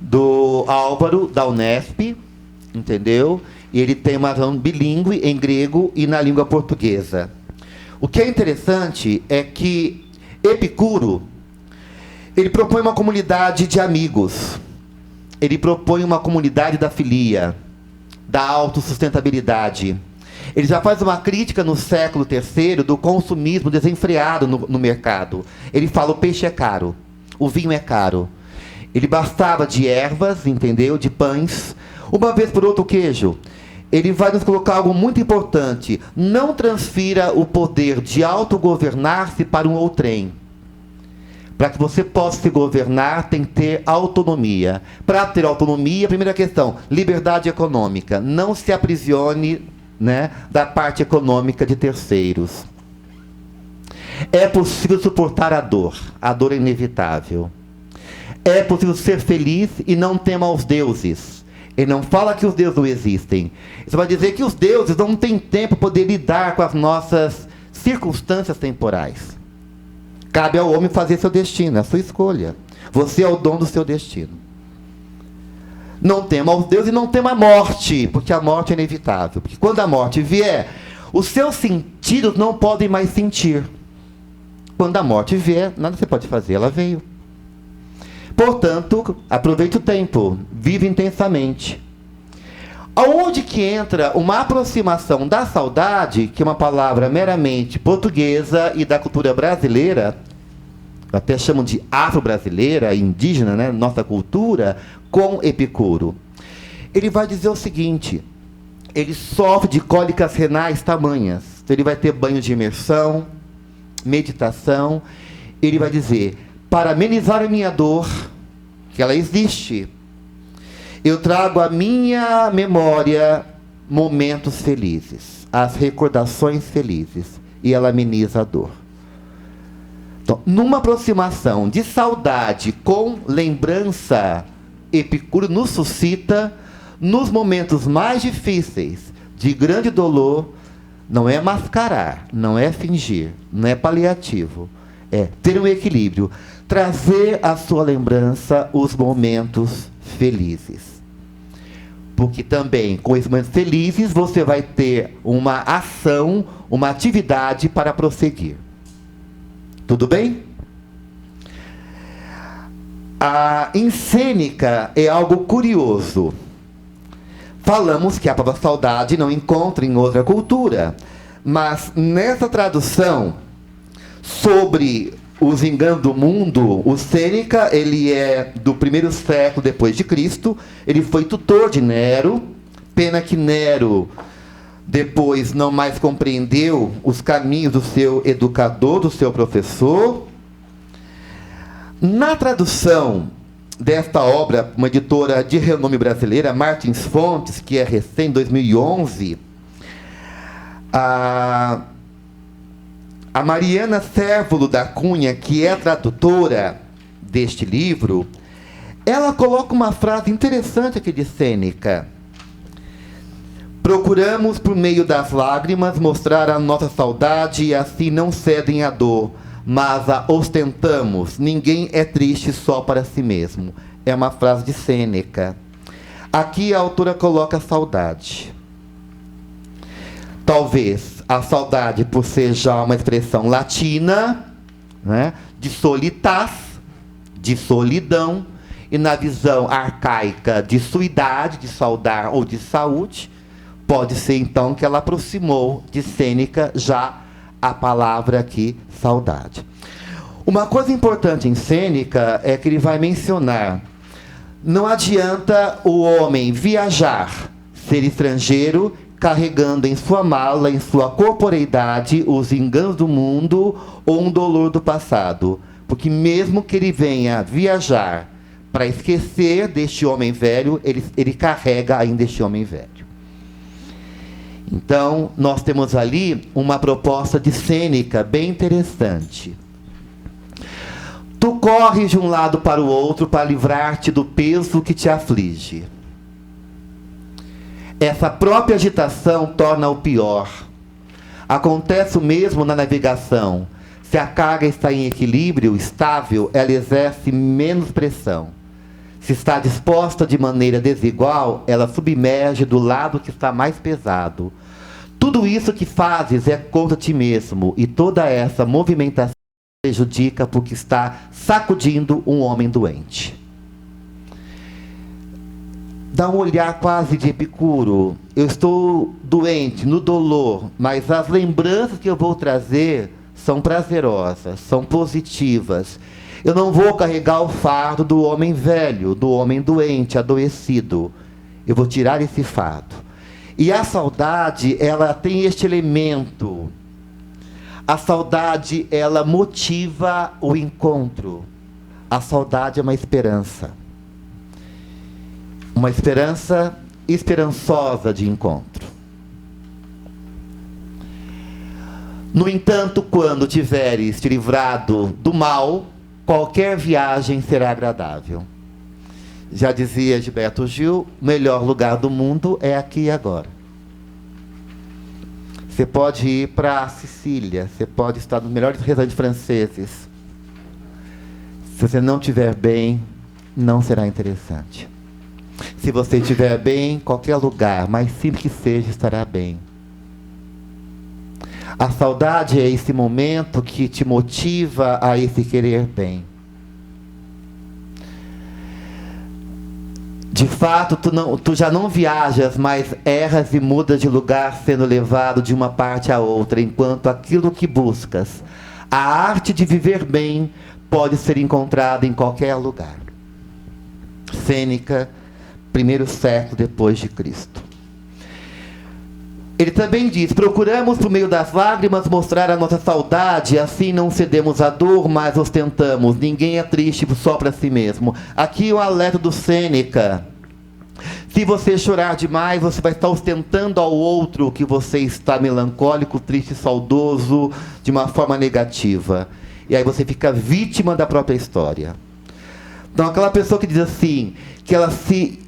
[SPEAKER 2] do Álvaro, da Unesp, entendeu? E ele tem uma tradução bilíngue em grego e na língua portuguesa. O que é interessante é que Epicuro, ele propõe uma comunidade de amigos. Ele propõe uma comunidade da filia, da autossustentabilidade. Ele já faz uma crítica no século III do consumismo desenfreado no mercado. Ele fala: o peixe é caro, o vinho é caro. Ele bastava de ervas, entendeu? De pães, uma vez por outra o queijo. Ele vai nos colocar algo muito importante: não transfira o poder de autogovernar-se para um outrem. Para que você possa se governar, tem que ter autonomia. Para ter autonomia, primeira questão, liberdade econômica. Não se aprisione, né, da parte econômica de terceiros. É possível suportar a dor é inevitável. É possível ser feliz e não tema aos deuses. Ele não fala que os deuses não existem. Isso vai dizer que os deuses não têm tempo para poder lidar com as nossas circunstâncias temporais. Cabe ao homem fazer seu destino, é a sua escolha. Você é o dono do seu destino. Não tema aos deuses e não tema a morte, porque a morte é inevitável. Porque quando a morte vier, os seus sentidos não podem mais sentir. Quando a morte vier, nada você pode fazer, ela veio. Portanto, aproveite o tempo, vive intensamente. Aonde que entra uma aproximação da saudade, que é uma palavra meramente portuguesa e da cultura brasileira, até chamam de afro-brasileira, indígena, né, nossa cultura, com Epicuro. Ele vai dizer o seguinte: ele sofre de cólicas renais tamanhas. Então ele vai ter banho de imersão, meditação. Ele vai dizer: para amenizar a minha dor, que ela existe, eu trago à minha memória momentos felizes, as recordações felizes, e ela ameniza a dor. Então, numa aproximação de saudade com lembrança, Epicuro nos suscita, nos momentos mais difíceis, de grande dolor, não é mascarar, não é fingir, não é paliativo, é ter um equilíbrio, trazer à sua lembrança os momentos felizes. Porque também, com esses momentos felizes, você vai ter uma ação, uma atividade para prosseguir. Tudo bem? A encênica é algo curioso. Falamos que a palavra saudade não encontra em outra cultura, mas nessa tradução sobre os enganos do mundo, o Sêneca, ele é do 1º século depois de Cristo, ele foi tutor de Nero, pena que Nero depois não mais compreendeu os caminhos do seu educador, do seu professor. Na tradução desta obra, uma editora de renome brasileira, Martins Fontes, que é recém 2011, a Mariana Cérvulo da Cunha, que é tradutora deste livro, ela coloca uma frase interessante aqui de Sêneca: procuramos, por meio das lágrimas, mostrar a nossa saudade e assim não cedem à dor, mas a ostentamos. Ninguém é triste só para si mesmo. É uma frase de Sêneca. Aqui a autora coloca a saudade. Talvez a saudade, por ser já uma expressão latina, né, de solitas, de solidão, e na visão arcaica de suidade, de saudar ou de saúde, Pode ser, então, que ela aproximou de Sêneca já a palavra aqui, saudade. Uma coisa importante em Sêneca é que ele vai mencionar: não adianta o homem viajar, ser estrangeiro, carregando em sua mala, em sua corporeidade, os enganos do mundo ou um dolor do passado. Porque mesmo que ele venha viajar para esquecer deste homem velho, ele carrega ainda este homem velho. Então, nós temos ali uma proposta de Sêneca bem interessante. Tu corres de um lado para o outro para livrar-te do peso que te aflige. Essa própria agitação torna o pior. Acontece o mesmo na navegação. Se a carga está em equilíbrio, estável, ela exerce menos pressão. Se está disposta de maneira desigual, ela submerge do lado que está mais pesado. Tudo isso que fazes é contra ti mesmo, e toda essa movimentação prejudica porque está sacudindo um homem doente. Dá um olhar quase de Epicuro. Eu estou doente, no dolor, mas as lembranças que eu vou trazer são prazerosas, são positivas. Eu não vou carregar o fardo do homem velho, do homem doente, adoecido. Eu vou tirar esse fardo. E a saudade, ela tem este elemento. A saudade, ela motiva o encontro. A saudade é uma esperança. Uma esperança esperançosa de encontro. No entanto, quando tiveres te livrado do mal, qualquer viagem será agradável. Já dizia Gilberto Gil, o melhor lugar do mundo é aqui e agora. Você pode ir para a Sicília, você pode estar nos melhores restaurantes franceses. Se você não estiver bem, não será interessante. Se você estiver bem, qualquer lugar, mais simples que seja, estará bem. A saudade é esse momento que te motiva a esse querer bem. De fato, tu já não viajas, mas erras e mudas de lugar, sendo levado de uma parte a outra, enquanto aquilo que buscas, a arte de viver bem, pode ser encontrada em qualquer lugar. Sêneca, 1º século depois de Cristo. Ele também diz: procuramos por meio das lágrimas mostrar a nossa saudade, assim não cedemos à dor, mas ostentamos. Ninguém é triste só para si mesmo. Aqui o alerta do Sêneca: se você chorar demais, você vai estar ostentando ao outro que você está melancólico, triste, saudoso, de uma forma negativa. E aí você fica vítima da própria história. Então aquela pessoa que diz assim, que ela se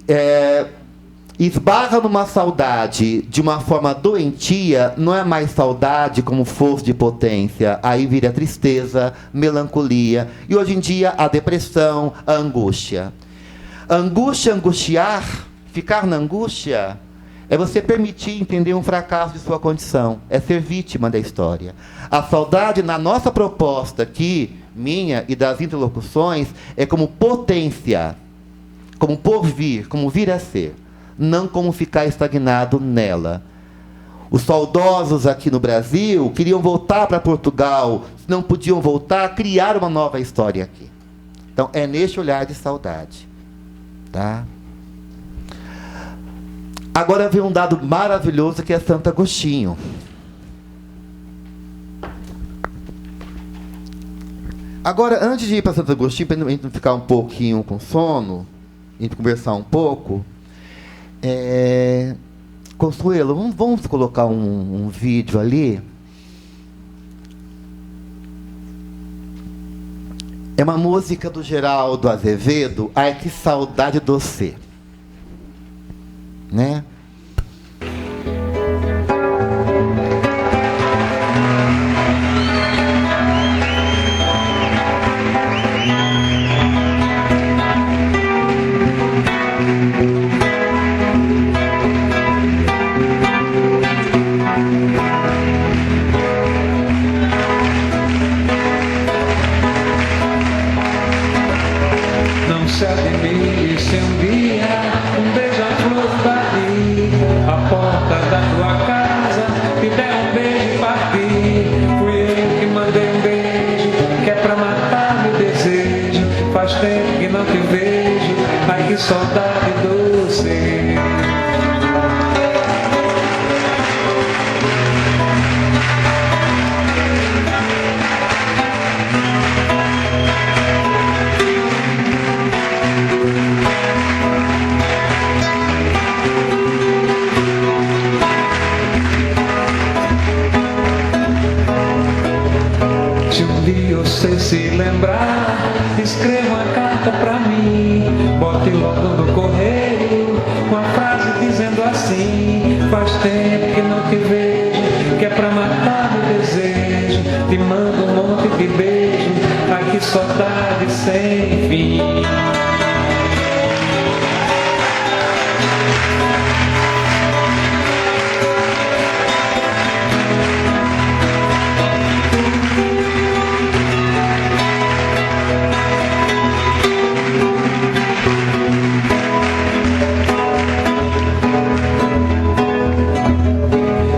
[SPEAKER 2] esbarra numa saudade de uma forma doentia, não é mais saudade como força de potência. Aí vira tristeza, melancolia. E hoje em dia a depressão, a angústia. Angústia, angustiar, ficar na angústia, é você permitir entender um fracasso de sua condição. É ser vítima da história. A saudade, na nossa proposta aqui, minha e das interlocuções, é como potência, como porvir, como vir a ser. Não como ficar estagnado nela. Os saudosos aqui no Brasil queriam voltar para Portugal, se não podiam voltar, criar uma nova história aqui. Então é neste olhar de saudade, tá? Agora vem um dado maravilhoso que é Santo Agostinho. Agora, antes de ir para Santo Agostinho, para a gente não ficar um pouquinho com sono, a gente conversar um pouco, Consuelo, vamos colocar um vídeo ali. É uma música do Geraldo Azevedo, Ai Que Saudade Doce, né?
[SPEAKER 3] Não se admire se um dia um beija-flor bater a porta da faz tempo que não te vejo, ai que saudade doce. Se um dia você se lembrar, escreva uma carta pra mim, bote logo no correio uma frase dizendo assim: faz tempo que não te vejo, que é pra matar meu desejo, te mando um monte de beijo, ai que saudade sem fim.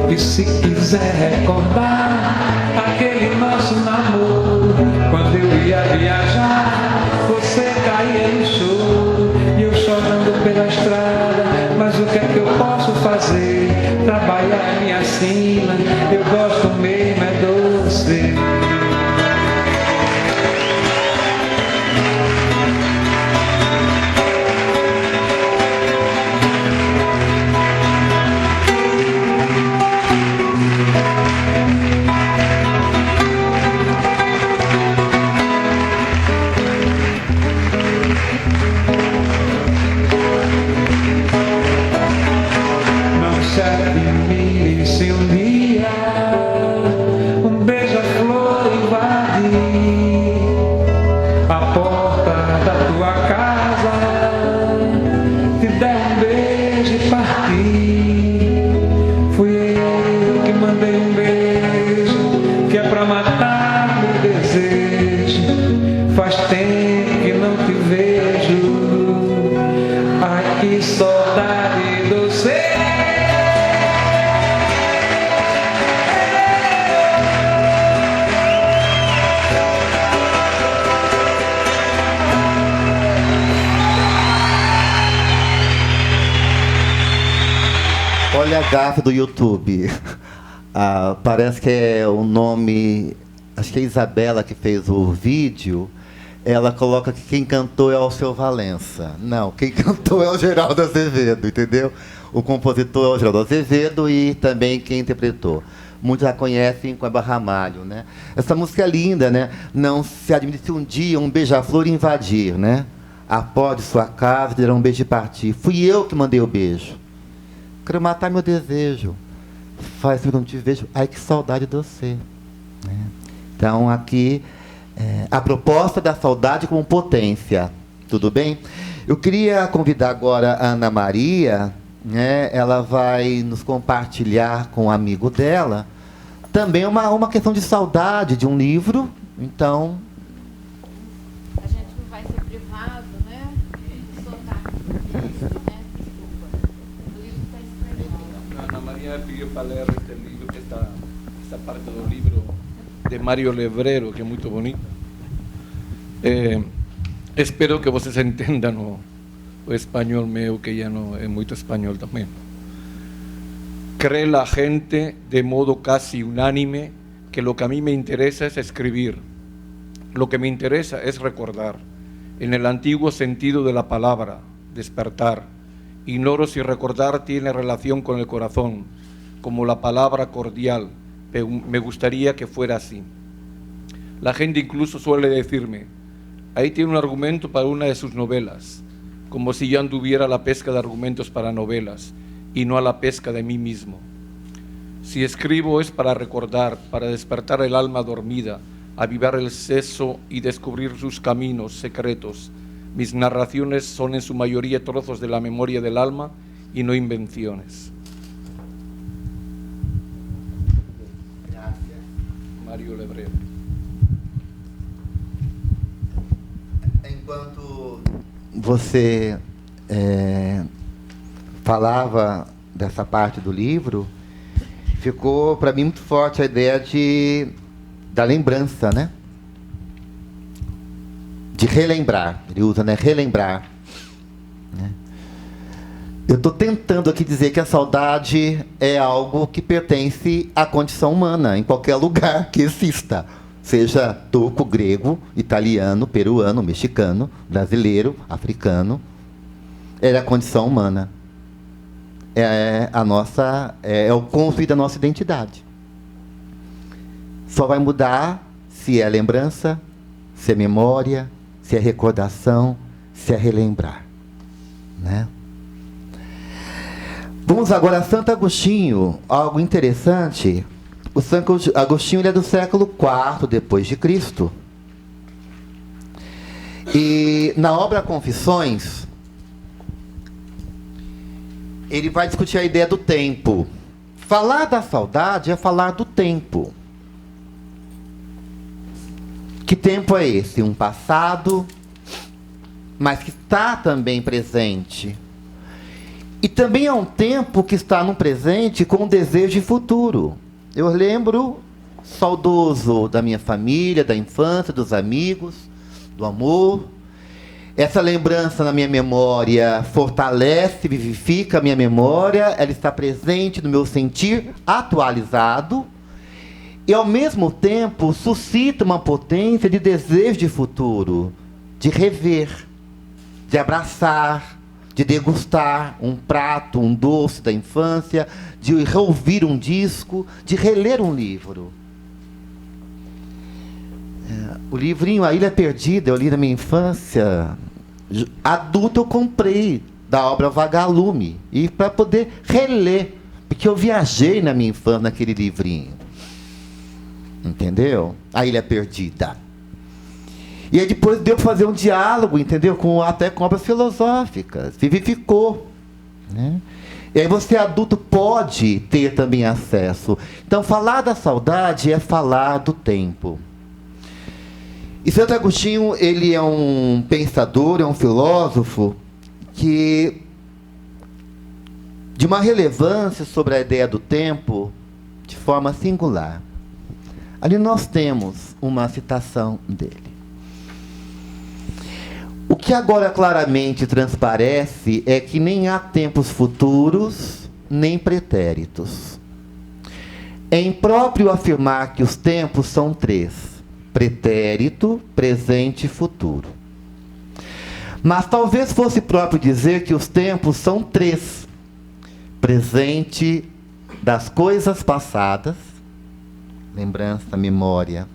[SPEAKER 3] E se quiser recordar aquele nosso namoro, quando eu ia viajar, você caía no choro, e eu chorando pela estrada, mas o que é que eu posso fazer? Trabalhar é minha sina, eu gosto mesmo é doce. Não se admire se um dia um beija-flor invadir a porta da tua casa, te der um beijo e partir. Fui eu que mandei um beijo, que é pra matar meu desejo. Faz tempo que não te vejo, ai que saudade doce.
[SPEAKER 2] Olha a gafe do YouTube. Ah, parece que é o nome. Acho que é a Isabela que fez o vídeo. Ela coloca que quem cantou é o Alceu Valença. Não, quem cantou é o Geraldo Azevedo, entendeu? O compositor é o Geraldo Azevedo e também quem interpretou. Muitos já conhecem com a Ramalho, né? Essa música é linda, né? Não se admite se um dia um beija-flor invadir, né? A porta de sua casa, te dará um beijo e partir. Fui eu que mandei o beijo. Quero matar meu desejo. Faz tempo que não te vejo. Ai, que saudade de você. Né? Então, aqui, a proposta da saudade como potência. Tudo bem? Eu queria convidar agora a Ana Maria, né? Ela vai nos compartilhar com um amigo dela também uma questão de saudade de um livro. Então...
[SPEAKER 1] A gente não vai ser privado, né? Soltar. Isso, né? Desculpa. O livro está escrito.
[SPEAKER 5] Ana María pidió para leer este libro, esta parte del libro de Mario Lebrero, que es muy bonita. Espero que vocês entendam o espanhol meu, que ya no es muy español también. Cree la gente de modo casi unánime que lo que a mí me interesa es escribir. Lo que me interesa es recordar, en el antiguo sentido de la palabra, despertar. Ignoro si recordar tiene relación con el corazón, como la palabra cordial, pero me gustaría que fuera así. La gente incluso suele decirme, ahí tiene un argumento para una de sus novelas, como si yo anduviera a la pesca de argumentos para novelas y no a la pesca de mí mismo. Si escribo es para recordar, para despertar el alma dormida, avivar el seso y descubrir sus caminos secretos. Mis narraciones son en su mayoría trozos de la memoria del alma y no invenciones. Gracias. Mario Lebrero.
[SPEAKER 2] Enquanto você falava dessa parte do livro, ficou para mim muito forte a ideia da lembrança, né? de relembrar. Ele usa, né? Relembrar. Né? Eu estou tentando aqui dizer que a saudade é algo que pertence à condição humana, em qualquer lugar que exista. Seja turco, grego, italiano, peruano, mexicano, brasileiro, africano. É a condição humana. É o conto da nossa identidade. Só vai mudar se é lembrança, se é memória, se é recordação, se é relembrar. Né? Vamos agora a Santo Agostinho, algo interessante. O Santo Agostinho ele é do século IV depois de Cristo. E na obra Confissões, ele vai discutir a ideia do tempo. Falar da saudade é falar do tempo. Que tempo é esse? Um passado, mas que está também presente. E também é um tempo que está no presente com um desejo de futuro. Eu lembro, saudoso da minha família, da infância, dos amigos, do amor. Essa lembrança na minha memória fortalece, vivifica a minha memória, ela está presente no meu sentir atualizado e, ao mesmo tempo, suscita uma potência de desejo de futuro, de rever, de abraçar, de degustar um prato, um doce da infância, de reouvir um disco, de reler um livro. O livrinho A Ilha Perdida, eu li na minha infância. Adulto eu comprei da obra Vagalume. E para poder reler. Porque eu viajei na minha infância naquele livrinho. Entendeu? A Ilha Perdida. E aí depois deu para fazer um diálogo, entendeu? Até com obras filosóficas. Vivificou. Né? E aí você adulto pode ter também acesso. Então falar da saudade é falar do tempo. E Santo Agostinho, ele é um pensador, é um filósofo que de uma relevância sobre a ideia do tempo de forma singular. Ali nós temos uma citação dele. O que agora claramente transparece é que nem há tempos futuros, nem pretéritos. É impróprio afirmar que os tempos são três: pretérito, presente e futuro. Mas talvez fosse próprio dizer que os tempos são três: presente das coisas passadas, lembrança, memória;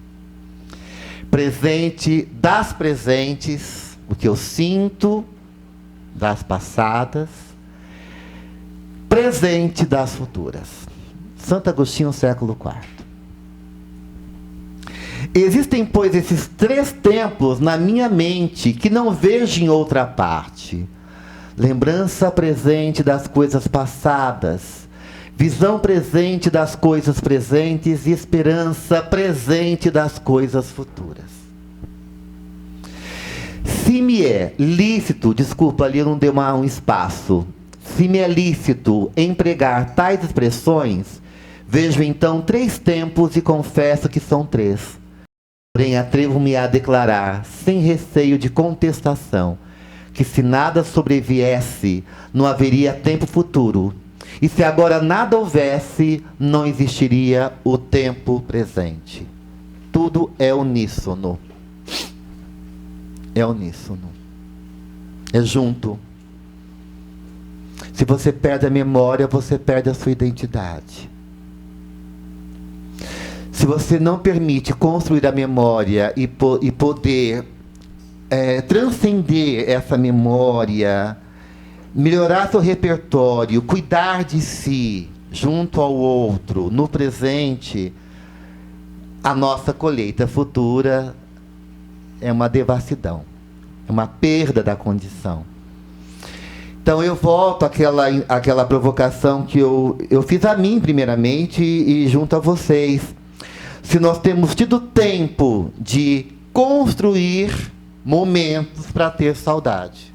[SPEAKER 2] presente das presentes, o que eu sinto das passadas; presente das futuras. Santo Agostinho, século IV. Existem, pois, esses três tempos na minha mente que não vejo em outra parte: lembrança presente das coisas passadas, visão presente das coisas presentes e esperança presente das coisas futuras. Se me é lícito, desculpa, ali eu não dei um espaço, se me é lícito empregar tais expressões, vejo então três tempos e confesso que são três. Porém, atrevo-me a declarar, sem receio de contestação, que se nada sobreviesse, não haveria tempo futuro. E se agora nada houvesse, não existiria o tempo presente. Tudo é uníssono. É uníssono. É junto. Se você perde a memória, você perde a sua identidade. Se você não permite construir a memória e poder transcender essa memória, melhorar seu repertório, cuidar de si, junto ao outro, no presente, a nossa colheita futura é uma devassidão, é uma perda da condição. Então eu volto àquela provocação que eu fiz a mim primeiramente e junto a vocês. Se nós temos tido tempo de construir momentos para ter saudade.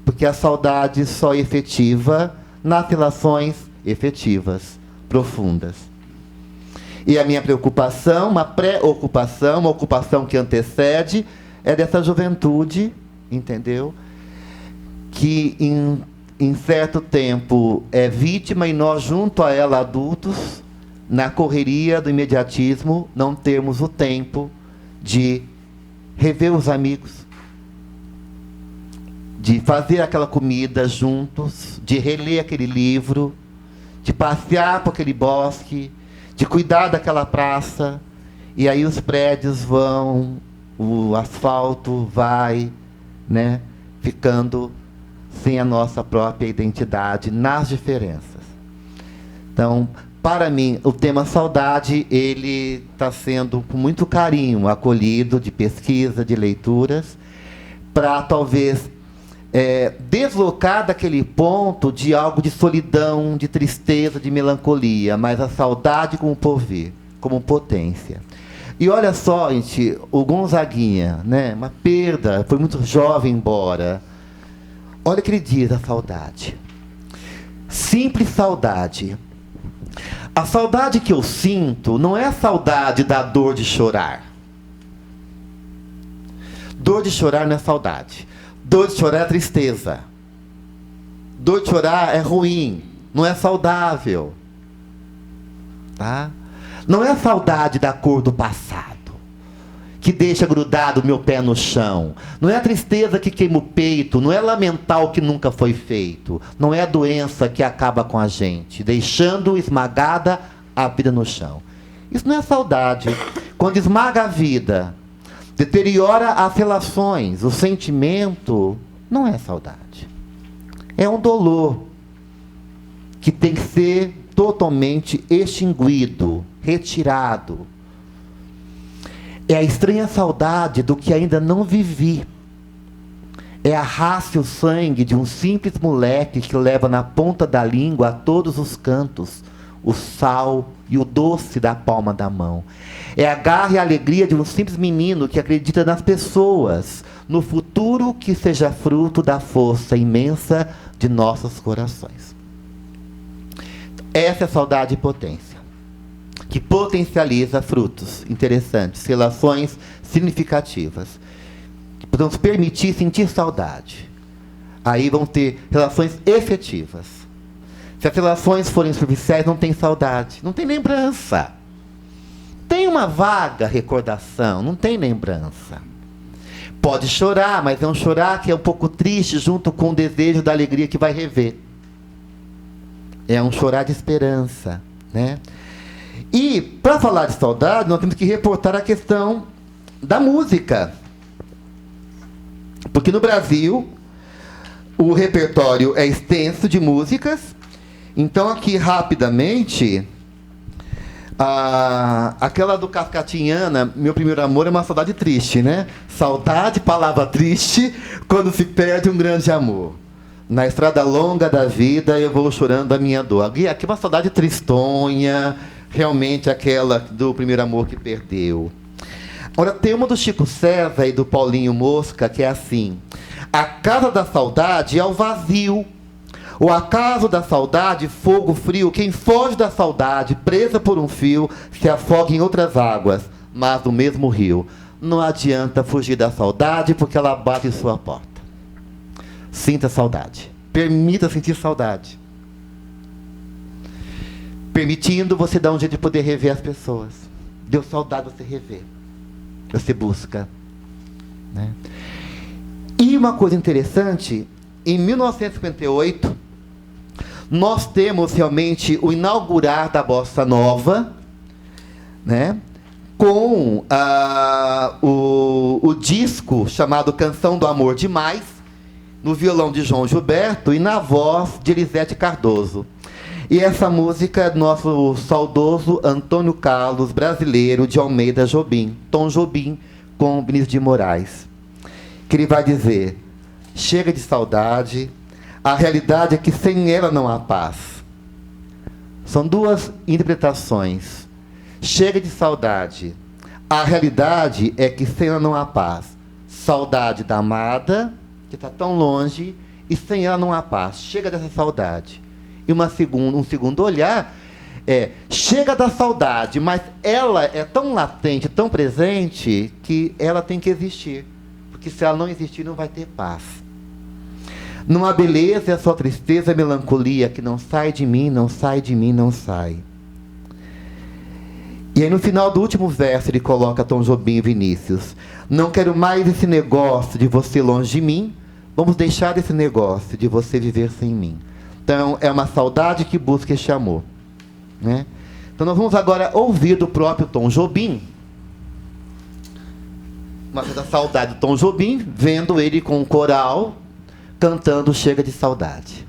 [SPEAKER 2] Porque a saudade só é efetiva nas relações efetivas, profundas. E a minha preocupação, uma pré-ocupação, uma ocupação que antecede, é dessa juventude, entendeu? Que em certo tempo é vítima e nós, junto a ela, adultos, na correria do imediatismo, não temos o tempo de rever os amigos, de fazer aquela comida juntos, de reler aquele livro, de passear por aquele bosque, de cuidar daquela praça. E aí os prédios vão, o asfalto vai, né, ficando sem a nossa própria identidade nas diferenças. Então, para mim, o tema saudade, ele está sendo com muito carinho acolhido, de pesquisa, de leituras, para talvez deslocar daquele ponto de algo de solidão, de tristeza, de melancolia, mas a saudade como porvir, como potência. E olha só, gente, o Gonzaguinha, né, uma perda, foi muito jovem embora. Olha o que ele diz, a saudade. Simples saudade. A saudade que eu sinto não é a saudade da dor de chorar. Dor de chorar não é saudade. Dor de chorar é tristeza. Dor de chorar é ruim, não é saudável. Tá? Não é a saudade da cor do passado, que deixa grudado o meu pé no chão. Não é a tristeza que queima o peito, não é lamentar o que nunca foi feito. Não é a doença que acaba com a gente, deixando esmagada a vida no chão. Isso não é saudade. Quando esmaga a vida, deteriora as relações, o sentimento, não é saudade. É um dolor que tem que ser totalmente extinguido, retirado. É a estranha saudade do que ainda não vivi. É a raça e o sangue de um simples moleque que leva na ponta da língua a todos os cantos o sal e o doce da palma da mão. É a garra e a alegria de um simples menino que acredita nas pessoas, no futuro que seja fruto da força imensa de nossos corações. Essa é a saudade e potência, que potencializa frutos interessantes, relações significativas. Podemos permitir sentir saudade. Aí vão ter relações efetivas. Se as relações forem superficiais, não tem saudade, não tem lembrança. Tem uma vaga recordação, não tem lembrança. Pode chorar, mas é um chorar que é um pouco triste, junto com o desejo da alegria que vai rever. É um chorar de esperança, né? E, para falar de saudade, nós temos que reportar a questão da música. Porque no Brasil, o repertório é extenso de músicas. Então, aqui, rapidamente, aquela do Cascatinhana, Meu Primeiro Amor, é uma saudade triste, né? Saudade, palavra triste, quando se perde um grande amor. Na estrada longa da vida, eu vou chorando a minha dor. Aqui é uma saudade tristonha, realmente aquela do primeiro amor que perdeu. Agora, tem uma do Chico César e do Paulinho Mosca, que é assim: a casa da saudade é o vazio. O acaso da saudade, fogo frio, quem foge da saudade, presa por um fio, se afoga em outras águas, mas no mesmo rio. Não adianta fugir da saudade, porque ela bate em sua porta. Sinta saudade. Permita sentir saudade. Permitindo, você dar um jeito de poder rever as pessoas. Deu saudade, você rever. Você busca. Né? E uma coisa interessante, em 1958, nós temos realmente o inaugurar da Bossa Nova, né? Com o disco chamado Canção do Amor Demais, no violão de João Gilberto e na voz de Elisete Cardoso. E essa música é do nosso saudoso Antônio Carlos, brasileiro, de Almeida Jobim, Tom Jobim, com Vinícius de Moraes. Que ele vai dizer: chega de saudade, a realidade é que sem ela não há paz. São duas interpretações. Chega de saudade, a realidade é que sem ela não há paz. Saudade da amada, que está tão longe, e sem ela não há paz. Chega dessa saudade. E um segundo olhar chega da saudade, mas ela é tão latente, tão presente, que ela tem que existir. que se ela não existir, não vai ter paz. Não há beleza, é só tristeza e melancolia, que não sai de mim, não sai de mim, não sai. E aí no final do último verso ele coloca Tom Jobim e Vinícius: não quero mais esse negócio de você longe de mim, vamos deixar esse negócio de você viver sem mim. Então é uma saudade que busca este amor, né? Então nós vamos agora ouvir do próprio Tom Jobim, uma da saudade do Tom Jobim, vendo ele com o coral cantando Chega de Saudade.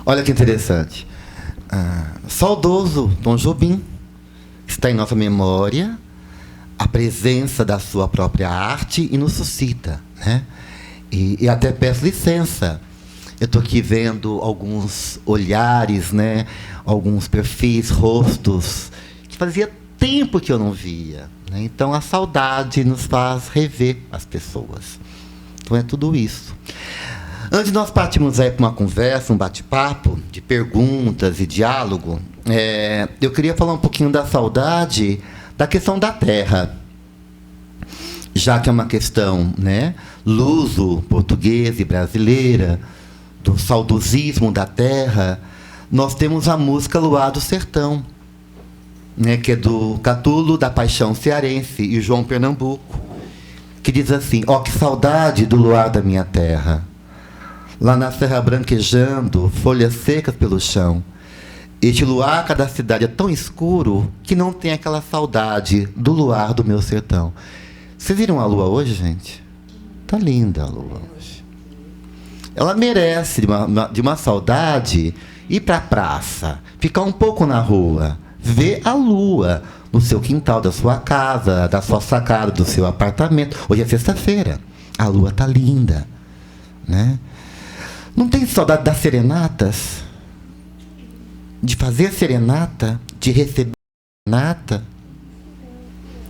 [SPEAKER 2] Olha que interessante. Saudoso Tom Jobim está em nossa memória, a presença da sua própria arte e nos suscita, né? E até peço licença. Eu estou aqui vendo alguns olhares, né? Alguns perfis, rostos, que fazia tempo que eu não via, né? Então, a saudade nos faz rever as pessoas. Então, é tudo isso. Antes de nós partirmos aí para uma conversa, um bate-papo, de perguntas e diálogo, eu queria falar um pouquinho da saudade, da questão da terra. Já que é uma questão, né, luso-portuguesa e brasileira, do saudosismo da terra, nós temos a música Luar do Sertão, né, que é do Catulo da Paixão Cearense e João Pernambuco, que diz assim: ó, que saudade do luar da minha terra, lá na serra branquejando, folhas secas pelo chão. Este luar cada cidade é tão escuro que não tem aquela saudade do luar do meu sertão. Vocês viram a lua hoje, gente? Tá linda a lua hoje. Ela merece, de uma saudade, ir para a praça, ficar um pouco na rua, ver a lua no seu quintal da sua casa, da sua sacada, do seu apartamento. Hoje é sexta-feira, a lua tá linda, né? Não tem saudade das serenatas? De fazer serenata? De receber serenata?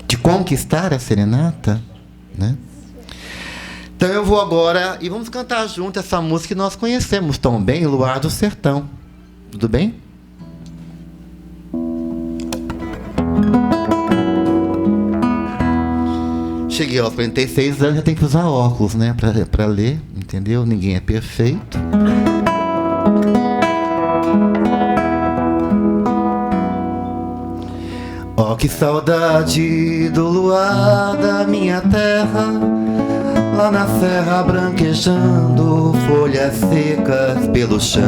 [SPEAKER 2] De conquistar a serenata? Né? Então eu vou agora e vamos cantar junto essa música que nós conhecemos tão bem, Luar do Sertão. Tudo bem? Cheguei aos 46 anos, já tem que usar óculos, né, para ler, entendeu? Ninguém é perfeito. Ó, que saudade do luar da minha terra, lá na serra branquejando, folhas secas pelo chão.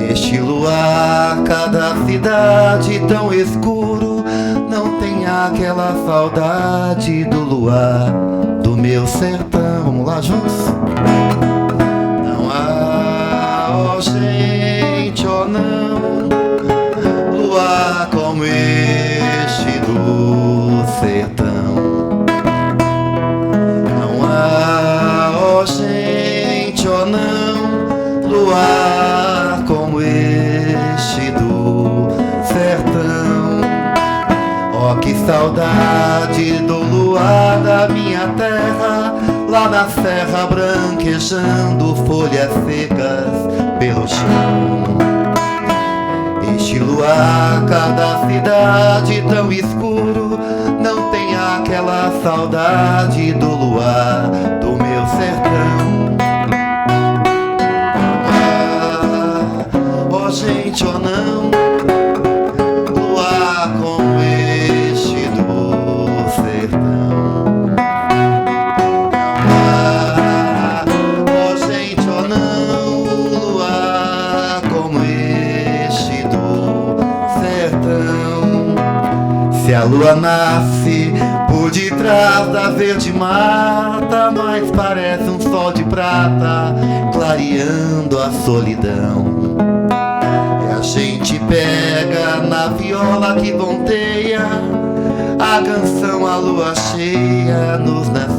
[SPEAKER 2] Este luar, cada cidade tão escuro, não tem aquela saudade do luar do meu sertão. Vamos lá juntos? Não há, ó gente, ó não, luar como este do sertão. Não há, ó gente, ó não, luar como este do sertão. Ó, que saudade do luar da minha terra, lá na serra branquejando, folhas secas pelo chão. Este luar, cada cidade tão escuro, não tem aquela saudade do luar do meu sertão. Ah, ó gente, ó não, luar como este do sertão. Ah, ó gente, ó não, luar como este do sertão. Se a lua nasce por detrás da verde mata, mas parece um sol de prata clareando a solidão. E a gente pega na viola que ponteia a canção, a lua cheia nos nasce